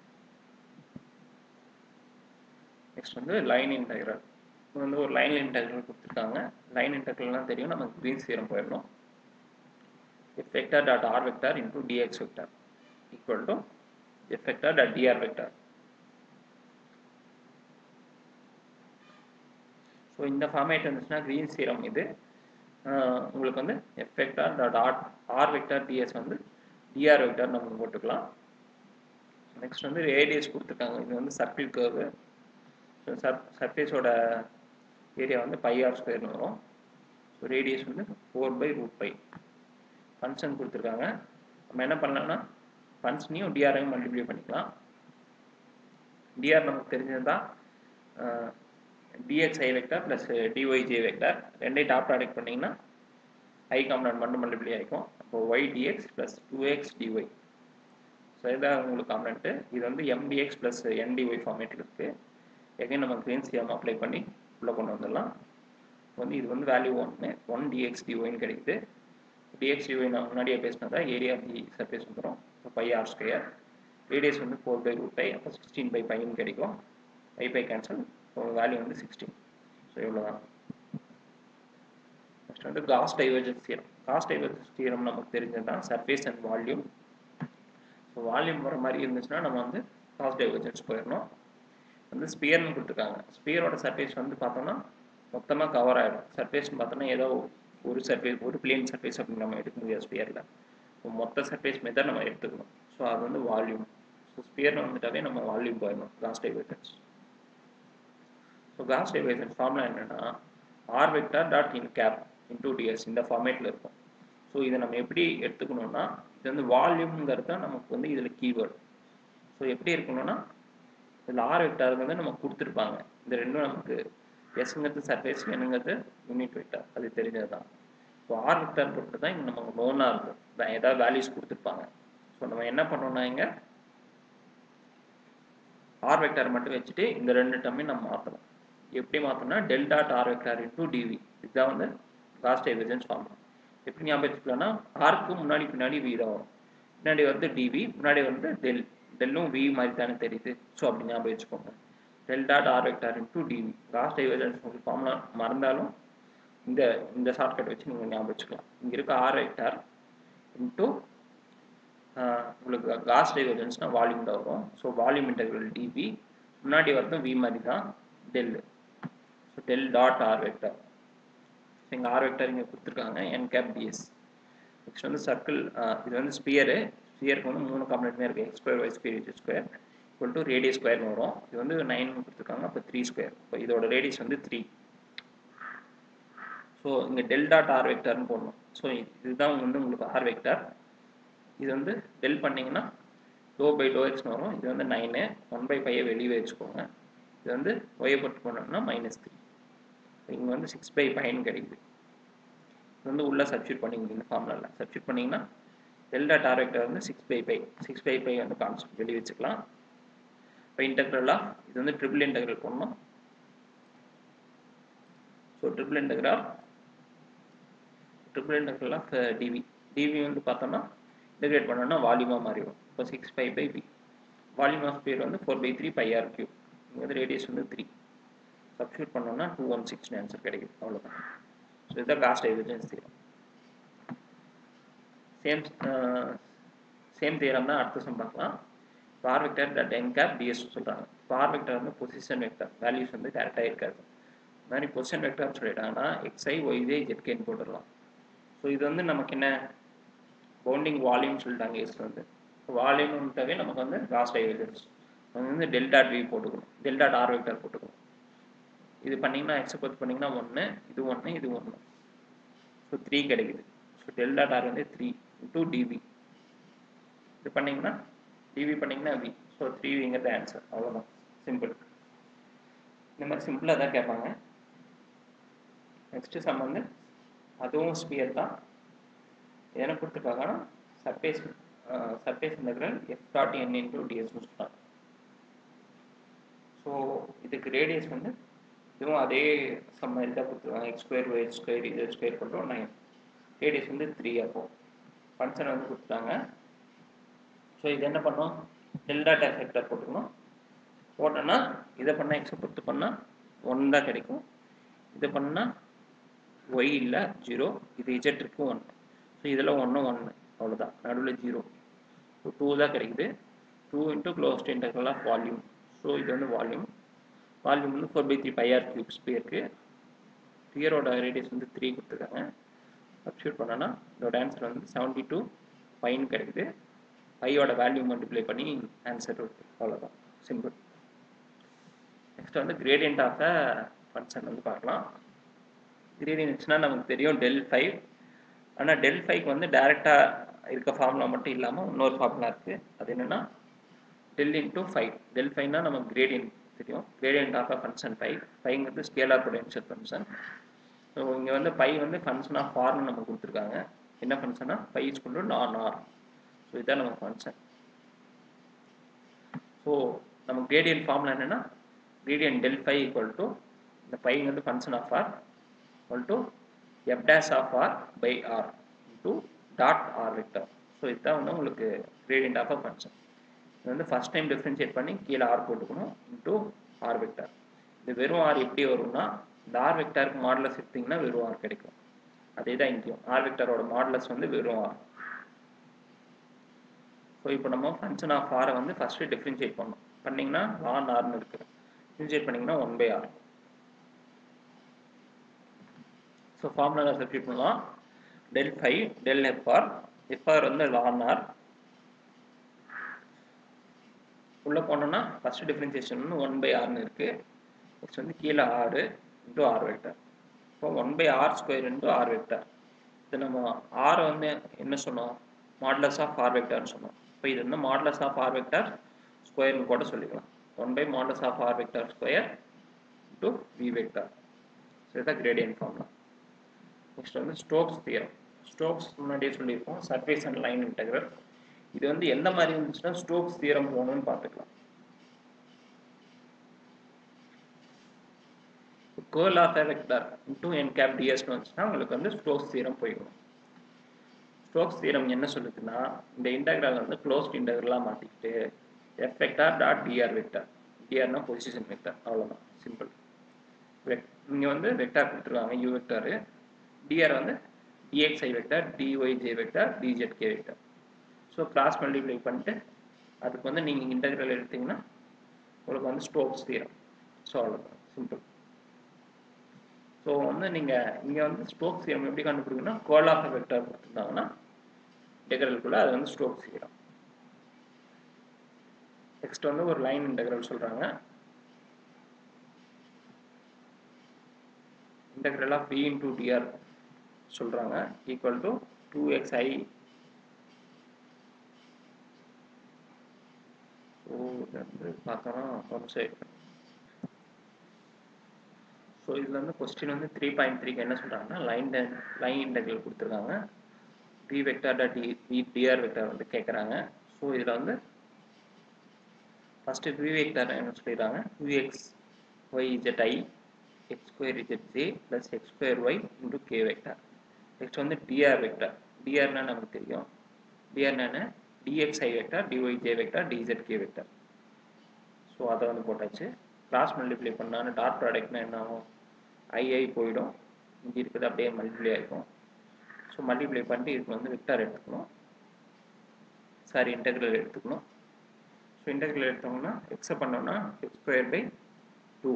நெக்ஸ்ட் வந்து லைன் இன்டெகிரல். இது வந்து ஒரு லைன் இன்டெகிரல் கொடுத்துருக்காங்க. லைன் இன்டெகிரல்லாம் தெரியும், நமக்கு கிரீன்ஸ் தியரம் போயிடணும். f vector dot r vector into dx vector equal to f vector dot dr vector. So இந்த ஃபார்மேட் இருந்துச்சுன்னா கிரீன்ஸ் தியரம் இது. உங்களுக்கு வந்து f vector dot r vector ds வந்து dr vector நம்ம போட்டுக்கலாம். நெக்ஸ்ட் வந்து ரேடியஸ் கொடுத்துருக்காங்க. இது வந்து சர்க்கிள் கர்வு. ஸோ சர்ஃபேஸோட ஏரியா வந்து πr² வரும். ஸோ ரேடியஸ் வந்து 4/√π. ஃபங்க்ஷன் கொடுத்துருக்காங்க. நம்ம என்ன பண்ணலாம்னா ஃபங்க்ஷனையும் டிஆரையும் மல்டிப்ளை பண்ணிக்கலாம். டிஆர் நமக்கு தெரிஞ்சது தான் dx i vector plus dy j vector. ரெண்டையும் டாப் ப்ராடக்ட் பண்ணிங்கன்னா i காம்பனன்ட் மட்டும் மல்டிப்ளை ஆகிக்கும். அப்போ y dx plus 2x dy. So இதுதான் உங்களுக்கு காம்பனண்ட்டு. இது வந்து mdx ப்ளஸ் ndy ஃபார்மேட் இருக்குது. எகைன் நம்ம கிரீன்ஸ் தியரம் அப்ளை பண்ணி உள்ளே கொண்டு வந்துடலாம். வந்து இது வந்து வேல்யூ 1 dx dyன்னு கிடைக்குது. dx dy நான் முன்னாடியே பேசினதா ஏரியா ஆஃப் தி சர்ஃபேஸ் வந்துடும். இப்போ πr². ரேடியஸ் வந்து 4/√π. அப்போ 16/πன்னு கிடைக்கும். π கேன்சல். இப்போ வேல்யூ வந்து 16. ஸோ இவ்வளோதான். நெக்ஸ்ட் வந்து Gauss divergence theorem. Cos divergence theorem நமக்கு தெரிஞ்சது தான் surface and volume. So volume வர மாதிரி இருந்துச்சுன்னா நம்ம வந்து காஸ் டைவர்ஜென்ஸ் போயிடணும். வந்து ஸ்பியர்னு கொடுத்துருக்காங்க. ஸ்பியரோட சர்ஃபேஸ் வந்து பார்த்தோம்னா மொத்தமாக கவர் ஆகிடும். சர்ஃபேஸ்னு பார்த்தோன்னா ஏதோ ஒரு சர்ஃபேஸ், ஒரு பிளேன் சர்ஃபேஸ் அப்படின்னு நம்ம எடுக்க முடியாது ஸ்பியரில். ஸோ மொத்த சர்ஃபேஸ் மெத்தட் நம்ம எடுத்துக்கணும். ஸோ அது வந்து வால்யூம். ஸோ ஸ்பியர்னு வந்துட்டாலே நம்ம வால்யூம் போயிடணும். Gauss divergence. So Gauss divergence formula என்னென்னா r vector dot n cap into d s இந்த ஃபார்மேட்டில் இருக்கும். ஸோ இதை நம்ம எப்படி எடுத்துக்கணும்னா இது வந்து வால்யூம்ங்கிறது தான் நமக்கு வந்து இதில் கீவேர்டு. ஸோ எப்படி இருக்கணும்னா இதில் ஆர் வெக்டார் வந்து நம்ம கொடுத்துருப்பாங்க. இந்த ரெண்டும் நமக்கு எஸ்ங்கிறது சர்ஃபேஸ், என்னங்கிறது யூனிட் வெக்டார், அது தெரிஞ்சது தான். ஸோ ஆர் வெக்டார் பொறுத்து தான் இங்கே நமக்கு நோனாக இருக்கும். ஏதாவது வேல்யூஸ் கொடுத்துருப்பாங்க. ஸோ நம்ம என்ன பண்ணோம்னா இங்கே ஆர் வெக்டார் மட்டும் வச்சுட்டு இந்த ரெண்டு டர்மையும் நம்ம மாற்றணும். எப்படி மாற்றோம்னா del dot r vector into d v. இதுதான் வந்து காஸ் டைவர்ஜென்ஸ் ஃபார்முலா. எப்படி ஞாபகம் வச்சுக்கலாம்னா ஆர்க்கு முன்னாடி பின்னாடி வி தான் வரும். பின்னாடி வந்து டிவி, முன்னாடி வந்து டெல்லும் வி மாதிரி தானே தெரியுது. ஸோ அப்படி ஞாபகம் வச்சுக்கோங்க. Del dot r vector into dv. Gauss divergence உங்களுக்கு ஃபார்முலா மறந்தாலும் இந்த ஷார்ட்கட் வச்சு நீங்கள் ஞாபகம் வச்சுக்கலாம். இங்கே இருக்க ஆர் வெக்டார் இன்டூ உங்களுக்கு காஸ் டைவர்ஜென்ஸ்னால் வால்யூம் தான் வரும். ஸோ வால்யூம் இன்டெக்ரல் டிவி, முன்னாடி வரதும் வி மாதிரி தான் del. So del dot r vector. So இங்கே r vector இங்கே கொடுத்துருக்காங்க n cap ds. நெக்ஸ்ட் வந்து சர்க்கிள், இது வந்து ஸ்பியரு. ஸ்பியருக்கு வந்து 3 காம்பனெண்ட்மே இருக்குது, x square y square z square equal to radius ஸ்கொயர்னு வரும். இது வந்து 9 கொடுத்துருக்காங்க, அப்போ 3 ஸ்கொயர். இப்போ இதோட ரேடியஸ் வந்து 3. ஸோ இங்கே டெல் டாட் ஆர் வெக்டர்னு போடணும். ஸோ இதுதான் வந்து உங்களுக்கு ஆர் வெக்டர். இது வந்து டெல் பண்ணிங்கன்னா டோ பை டோ எக்ஸ்னு வரும். இது வந்து 9, 1/5 வெளியே வச்சுக்கோங்க. இது வந்து ஒய்யை போட்டு போனோம்னா -3. இங்கே வந்து 6/5 கிடைக்குது. இது வந்து உள்ளே சப்ஸ்டியூட் பண்ணிங்க, இந்த ஃபார்முலாவில் சப்ஸ்டியூட் பண்ணிங்கன்னா டெல் டாட் ஆர் வெக்டர் வந்து 6/5 வந்து கான்ஸ்டன்ட் வெளியே வச்சுக்கலாம். இப்போ இன்டெக்ரலாக இது வந்து ட்ரிபிள் இன்டெக்ரல் பண்ணணும். So triple integral of dv. Dv வந்து பார்த்தோம்னா இன்டெகிரேட் பண்ணோம்னா வால்யூமாக மாறிடும். இப்போ 6/5/b. வால்யூம் ஆஃப் ஸ்பியர் வந்து 4/3 πr3. இங்கே வந்து ரேடியஸ் வந்து 3. சப்ஸ்டியூட் பண்ணோம்னா 216 ஆன்சர் கிடைக்குது. அவ்வளோதான். ஸோ இதுதான் Gauss divergence theorem. Same theorem தான் அடுத்த சம் பார்க்கலாம். R vector dot n cap ds சொல்கிறாங்க. இப்போ ஆர் வெக்டர் வந்து பொசிஷன் வெக்டர், வேல்யூஸ் வந்து கரெக்டாக இருக்காது. இந்த மாதிரி பொசிஷன் வெக்டர்னு சொல்லிட்டாங்கன்னா xi yj zkன்னு போட்டுடலாம். ஸோ இது வந்து நமக்கு என்ன, பவுண்டிங் வால்யூம் சொல்லிட்டாங்க. எஸ் வந்து வால்யூம்ட்டாவே நமக்கு வந்து காஸ் டைவர்ஜென்ஸ். அது வந்து டெல் டாட் v போட்டுக்கணும், டெல் டாட் ஆர் வெக்டர் போட்டுக்கணும். இது பண்ணிங்கன்னா எக்ஸை பொறுத்து பண்ணிங்கன்னா 1, இது 1, இது 1. ஸோ 3 கிடைக்குது. ஸோ டெல் டாட் ஆர் வந்து 3 × dv. இது பண்ணிங்கன்னா dv பண்ணிங்கன்னா v. ஸோ 3vங்கிறது ஆன்சர். அவ்வளோதான், சிம்பிள். இந்த மாதிரி சிம்பிளாக தான் கேட்பாங்க. நெக்ஸ்ட்டு சம் வந்து அதுவும் ஸ்பியர் தான். எதனா கொடுத்துருக்காங்கன்னா surface integral f dot n × ds சொல்கிறாங்க. ஸோ இதுக்கு ரேடியஸ் வந்து இதுவும் அதே சம் மாதிரி தான் கொடுத்துருவாங்க. X square y square z square பண்ணுறோம் 9. ரேடியஸ் வந்து 3 அப்போ ஃபங்க்ஷன் வந்து கொடுத்துட்டாங்க. ஸோ இது என்ன பண்ணோம், டெல் டாட் f வெக்டர் போட்டுக்கணும். போட்டோன்னா இதை பண்ணால் எக்ஸை பொறுத்து பண்ணால் 1 தான் கிடைக்கும். இதை பண்ணால் ஒய் இல்லை 0, இது இஜெட் இருக்கு 1. ஸோ இதில் 1 1 அவ்வளோதான், நடுவில் 0. ஸோ 2 தான் கிடைக்குது. 2 × closed integral of volume. So இது வந்து வால்யூம் வந்து 4/3 πr3 ஸ்பியருக்கு. ஸ்பியரோட ரேடியஸ் வந்து 3 கொடுத்துருக்காங்க. சப்ஸ்டியூட் பண்ணோன்னா இதோட ஆன்சர் வந்து 72 πன்னு கிடைக்குது. பையோட வேல்யூ மல்டிப்ளை பண்ணி ஆன்சர் இருக்குது. அவ்வளோதான், சிம்பிள். நெக்ஸ்ட் வந்து கிரேடியன்ட் ஆஃப் அ ஃபங்க்ஷன் வந்து பார்க்கலாம். கிரேடியன்ட்ஸ்னால் நமக்கு தெரியும் del5. ஆனால் del5க்கு வந்து டேரெக்டாக இருக்க ஃபார்முலா மட்டும் இல்லாமல் இன்னொரு ஃபார்முலா இருக்குது. அது என்னென்னா del × 5. del5னா நமக்கு கிரேடியன்ட் தெரியும். கிரேடியன்ட் ஆஃப் அ ஃபங்க்ஷன் 5ங்கிறது ஸ்கேலார் பொட்டென்ஷியல் ஃபங்க்ஷன். ஸோ இங்கே வந்து பை வந்து ஃபங்க்ஷன் ஆஃப் ஆர்னு நம்ம கொடுத்துருக்காங்க. என்ன ஃபங்க்ஷனா phi is equal to ln r. So இதுதான் நம்ம ஃபங்க்ஷன். ஸோ நம்ம கிரேடியன்ட் ஃபார்முலா என்னென்னா கிரேடியன்ட் del5 ஈக்குவல் டு இந்த பைங்கிறது function of r equal to f dash of r phi r into dot r vector. So இதுதான் வந்து உங்களுக்கு gradient of a function. இது வந்து ஃபஸ்ட் டைம் டிஃப்ரென்ஷியேட் பண்ணி கீழே ஆர் போட்டுக்கணும் இன்டூ ஆர் வெக்டர். இது வெறும் ஆர் எப்படி வரும்னா இந்த ஆர் வெக்டருக்கு மாடுலஸ் எடுத்திங்கன்னா வெறும் ஆர் கிடைக்கும். அதே தான் இங்கேயும் ஆர் வெக்டரோட மாடுலஸ் வந்து வெறும் ஆர். ஸோ இப்போ நம்ம ஃபங்க்ஷன் ஆஃப் ஆரை வந்து ஃபஸ்ட்டு டிஃப்ரென்ஷியேட் பண்ணணும். பண்ணிங்கன்னா ln ஆர்னு இருக்குது. டிஃப்ரென்ஷியேட் பண்ணிங்கன்னா 1/r. ஸோ ஃபார்முலா சப்ஸ்டியூட் பண்ணலாம். del5 del fr. fr வந்து ln r. உள்ளே போனோன்னா ஃபஸ்ட்டு டிஃப்ரென்சியேஷன் வந்து 1/rன்னு இருக்குது. நெக்ஸ்ட் வந்து கீழே ஆர் இன்டூ ஆர் வெக்டர். இப்போ 1/r² இன்டூ ஆர் வெக்டர். இது நம்ம ஆரை வந்து என்ன சொன்னோம், மாடுலஸ் ஆஃப் ஆர் வெக்டர்னு சொன்னோம். இப்போ இது வந்து மாடுலஸ் ஆஃப் ஆர் வெக்டர் ஸ்கொயர்னு கூட சொல்லிக்கலாம். 1/mod of r vector square into v vector. So இதுதான் கிரேடியன்ட் ஃபார்முலா. நெக்ஸ்ட் வந்து ஸ்டோக்ஸ் தியரம். ஸ்டோக்ஸ் முன்னாடியே சொல்லியிருக்கோம், சர்ஃபேஸ் அண்ட் லைன் இன்டெக்ரல். இது வந்து எந்த மாதிரி இருந்துச்சுன்னா ஸ்டோக்ஸ் தியரம் போகணும்னு பார்த்துக்கலாம். curl of a vector into n cap ds வந்துச்சுன்னா உங்களுக்கு வந்து ஸ்டோக்ஸ் தியரம் போயிடும். ஸ்டோக்ஸ் தியரம் என்ன சொல்லுதுன்னா இந்த இன்டெக்ரல் வந்து க்ளோஸ்ட் இன்டெக்ரலாக மாற்றிக்கிட்டு f vector dot dr vector. dr position vector. அவ்வளோதான், சிம்பிள். இங்கே வந்து வெக்டார் கொடுத்துருவாங்க u வெக்டார், dr வந்து dxi vector, dyj vector, dzk vector. So cross multiply பண்ணிட்டு அதுக்கு வந்து நீங்கள் இன்டெக்ரல் எடுத்தீங்கன்னா உங்களுக்கு வந்து ஸ்டோக்ஸ் தியரம். ஸோ அவ்வளோதான், சிம்பிள். ஸோ வந்து நீங்கள் இங்கே வந்து ஸ்ட்ரோக் தியரம் எப்படி கண்டுபிடிக்கணும்னா கர்ல் ஆஃப் வெக்டார் கொடுத்துருந்தாங்கன்னா இன்டெக்ரலுக்குள்ளே அது வந்து ஸ்ட்ரோக் தியரம். நெக்ஸ்ட் வந்து ஒரு லைன் இன்டெக்ரல் சொல்கிறாங்க. Integral of v into dr சொல்கிறாங்க ஈக்குவல் டு 2xi. ஸோ இது வந்து பார்த்தோன்னா ஒன் சைடு. ஸோ இதில் வந்து கொஸ்டின் வந்து 3.3க்கு என்ன சொல்கிறாங்கன்னா லைன் இன்டெக்ரல் கொடுத்துருக்காங்க. v vector dot dr vector வந்து கேட்குறாங்க. ஸோ இதில் வந்து ஃபஸ்ட்டு v வெக்டார் என்ன சொல்லிடுறாங்க, vx y z I x square z j plus x square y into k vector. Next வந்து dr வெக்டார். drனா நமக்கு தெரியும். drனா என்ன, dxi vector dyj vector dzk vector. So அதை வந்து போட்டாச்சு. கிராஸ் மல்டிப்ளை பண்ணாலும் டாட் ப்ராடக்ட்னா என்ன ஆகும், ஐ போயிடும், இங்கே இருக்குது அப்படியே மல்டிப்ளை ஆகிடும். ஸோ மல்டிப்ளை பண்ணிட்டு இதுக்கு வந்து வெக்டார் எடுத்துக்கணும், சாரி இன்டெக்ரல் எடுத்துக்கணும். ஸோ இன்டெக்ரல் எடுத்தோம்னா எக்ஸை பண்ணோம்னா x square by 2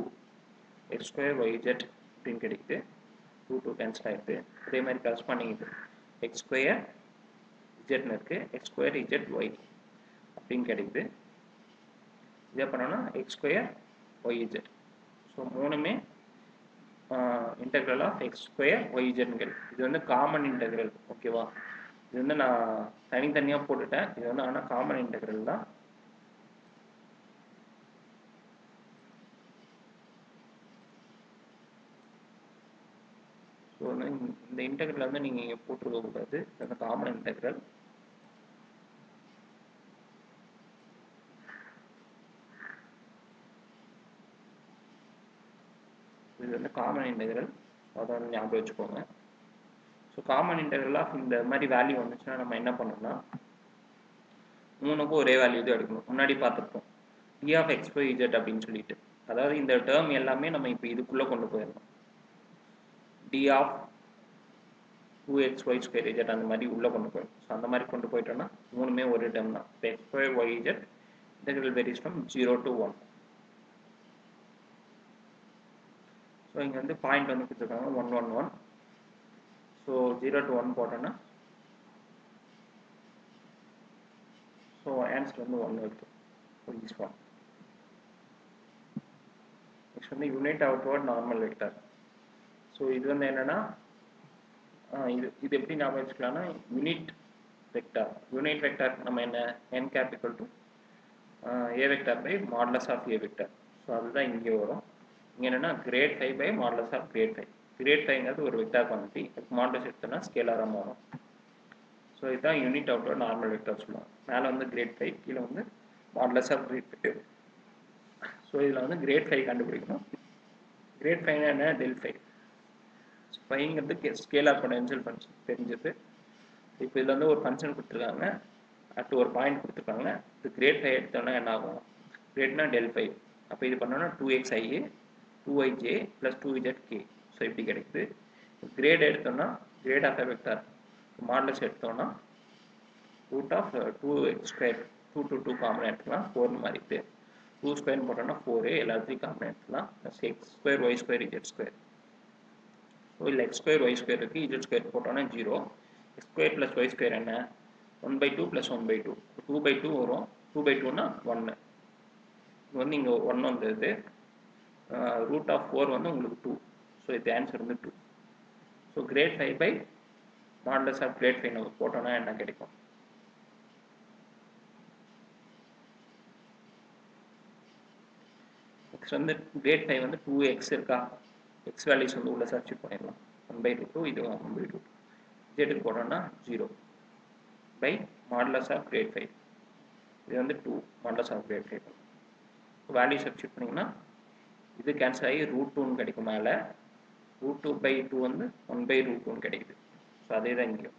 x square y z அப்படின்னு கிடைக்குது. 2 கேன்சல் ஆகிடுது. அதே மாதிரி கரஸ்பாண்டிங் இது எக்ஸ் ஸ்கொயர் இஜெட்னு இருக்குது, எக்ஸ் ஸ்கொயர் இஜெட் ஒய் அப்படின்னு கிடைக்குது. இதை பண்ணோன்னா x square y z. So மூணுமே integral of x square y இஜெட்னு கிடைக்கும். இது வந்து காமன் இன்டெக்ரல், ஓகேவா. இது வந்து நான் தனித்தனியாக போட்டுட்டேன். இது வந்து ஆனால் காமன் இன்டெக்ரல் தான். ஸோ வந்து இந்த இன்டெக்ரல் வந்து நீங்கள் இங்கே போட்டுருக்க கூடாது, இது வந்து காமன் இன்டெக்ரல். இது வந்து காமன் இன்டெக்ரல், அதை வந்து ஞாபகம் வச்சுக்கோங்க. ஸோ காமன் இன்டெக்ரல் ஆஃப் இந்த மாதிரி வேல்யூ வந்துச்சுன்னா நம்ம என்ன பண்ணணும்னா மூணுக்கும் ஒரே வேல்யூ தான் எடுக்கணும். முன்னாடி பார்த்துருப்போம் t of X y z அப்படின்னு சொல்லிட்டு. அதாவது இந்த டேர்ம் எல்லாமே நம்ம இப்போ இதுக்குள்ளே கொண்டு போயிடணும். D of 2xy square Z அந்த மாதிரி உள்ளே கொண்டு போயிடும். ஸோ அந்த மாதிரி கொண்டு போயிட்டோம்னா மூணுமே ஒரு டேர்ம் தான். இப்போ x square y z integral varies from 0 to 1. So இங்கே வந்து பாயிண்ட் வந்து கொடுத்துருக்காங்க 1 1 1. ஸோ 0 to 1 போட்டோன்னா ஸோ ஆன்சர் வந்து 1 வருது. this one. நெக்ஸ்ட் வந்து unit outward normal vector. So இது வந்து என்னென்னா இது எப்படி ஞாபகம் வச்சுக்கலாம்னா யூனிட் வெக்டார். யூனிட் வெக்டார் நம்ம என்ன n cap equal to a vector by modulus of a vector. So அதுதான் இங்கே வரும். இங்கே என்னென்னா grad 5 by modulus of grad 5. Grad 5ங்கிறது ஒரு வெக்டார் குவான்டிட்டி, மாடுலஸ் எடுத்தோம்னா ஸ்கேலாராக மாறும். ஸோ இதுதான் யூனிட் அவுட்வர்ட் நார்மல் வெக்டார் சொல்லுவாங்க. மேலே வந்து கிரேட் 5, கீழே வந்து மாடுலஸ் ஆஃப் கிரேட் 5. ஸோ இதில் வந்து கிரேட் 5 கண்டுபிடிக்கணும். கிரேட் 5 என்ன, டெல் 5. ஃபைங்கிறது ஸ்கேலார் பொட்டன்ஷியல் ஃபங்க்ஷன் தெரிஞ்சது. இப்போ இதில் வந்து ஒரு ஃபங்க்ஷன் கொடுத்துருக்காங்க, அடுத்து ஒரு பாயிண்ட் கொடுத்துருக்காங்க. இது கிரேட் 5 எடுத்தோன்னா என்ன ஆகும், கிரேட்னா டெல் 5. அப்போ இது பண்ணோன்னா 2xia 2yj + 2zk. ஸோ இப்படி கிடைக்குது. கிரேட் எடுத்தோம்னா கிரேட் ஆஃப் வெக்டார் மாடுலஸ் எடுத்தோம்னா root of 2x square 2 to 2 common எடுத்துக்கலாம், 4 மாறிட்டு 2 ஸ்கொயர்னு போட்டோம்னா 4, எல்லாத்தையும் காமன் எடுத்துக்கலாம். X square y square z square. So இல்லை எக்ஸ் ஸ்கொயர் ஒய் ஸ்கொயர் இருக்குது, இஜெட் ஸ்கொயர் போட்டோன்னா 0. X square plus y square என்ன, 1/2 + 1/2. 2/2 வரும். 2/2னா 1. இது வந்து இங்கே 1 வந்தது. ரூட் ஆஃப் 4 வந்து உங்களுக்கு 2. ஸோ இது ஆன்சர் வந்து 2. So grad 5 by modulus of grad 5 நம்ம போட்டோன்னா என்ன கிடைக்கும். நெக்ஸ்ட் வந்து கிரேட் 5 வந்து 2x இருக்கா, எக்ஸ் வேல்யூஸ் வந்து உள்ள சப்ஸ்டிட் பண்ணிடலாம். 1/2, இது 1/2. ஜெட்டுக்கு போட்டோம்னா 0 பை மாடுலஸ் ஆஃப் கிரேட் 5. இது வந்து 2 modulus of grad 5. Value substitute பண்ணிங்கன்னா இது கேன்சல் ஆகி √2ன்னு கிடைக்கும். மேலே √2/2 வந்து 1/√2ன்னு கிடைக்குது. ஸோ அதே தான் இங்கேயும்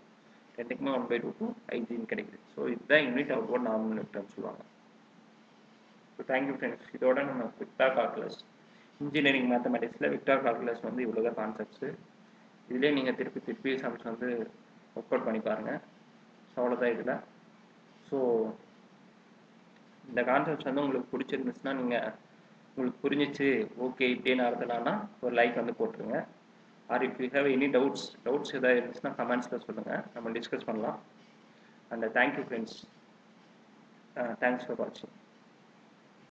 ரெண்டுக்குமே 1/√2 ஐஜின்னு கிடைக்குது. ஸோ இதுதான் யூனிட் அவுட்வர்ட் நார்மல் வெக்டார்னு சொல்லுவாங்க. So thank you friends. இதோட நம்ம வெக்டார் கால்குலஸ் இன்ஜினியரிங் மேத்தமெட்டிக்ஸில் வெக்டார் கால்குலஸ் வந்து இவ்வளோ தான் கான்செப்ட்ஸு. இதிலே நீங்கள் திருப்பி சம்ஸ் வந்து ஒர்க் அவுட் பண்ணி பாருங்கள். ஸோ அவ்வளோதான் இதில். ஸோ இந்த கான்செப்ட்ஸ் வந்து உங்களுக்கு பிடிச்சிருந்துச்சுன்னா, நீங்கள் உங்களுக்கு புரிஞ்சிச்சு ஓகே இப்படியே நடத்தலான்னா ஒரு லைக் வந்து போட்டுருங்க. Or if you have any doubts ஏதாவது இருந்துச்சுன்னா கமெண்ட்ஸில் சொல்லுங்கள், நம்ம டிஸ்கஸ் பண்ணலாம். And thank you friends, thanks for வாட்சிங்.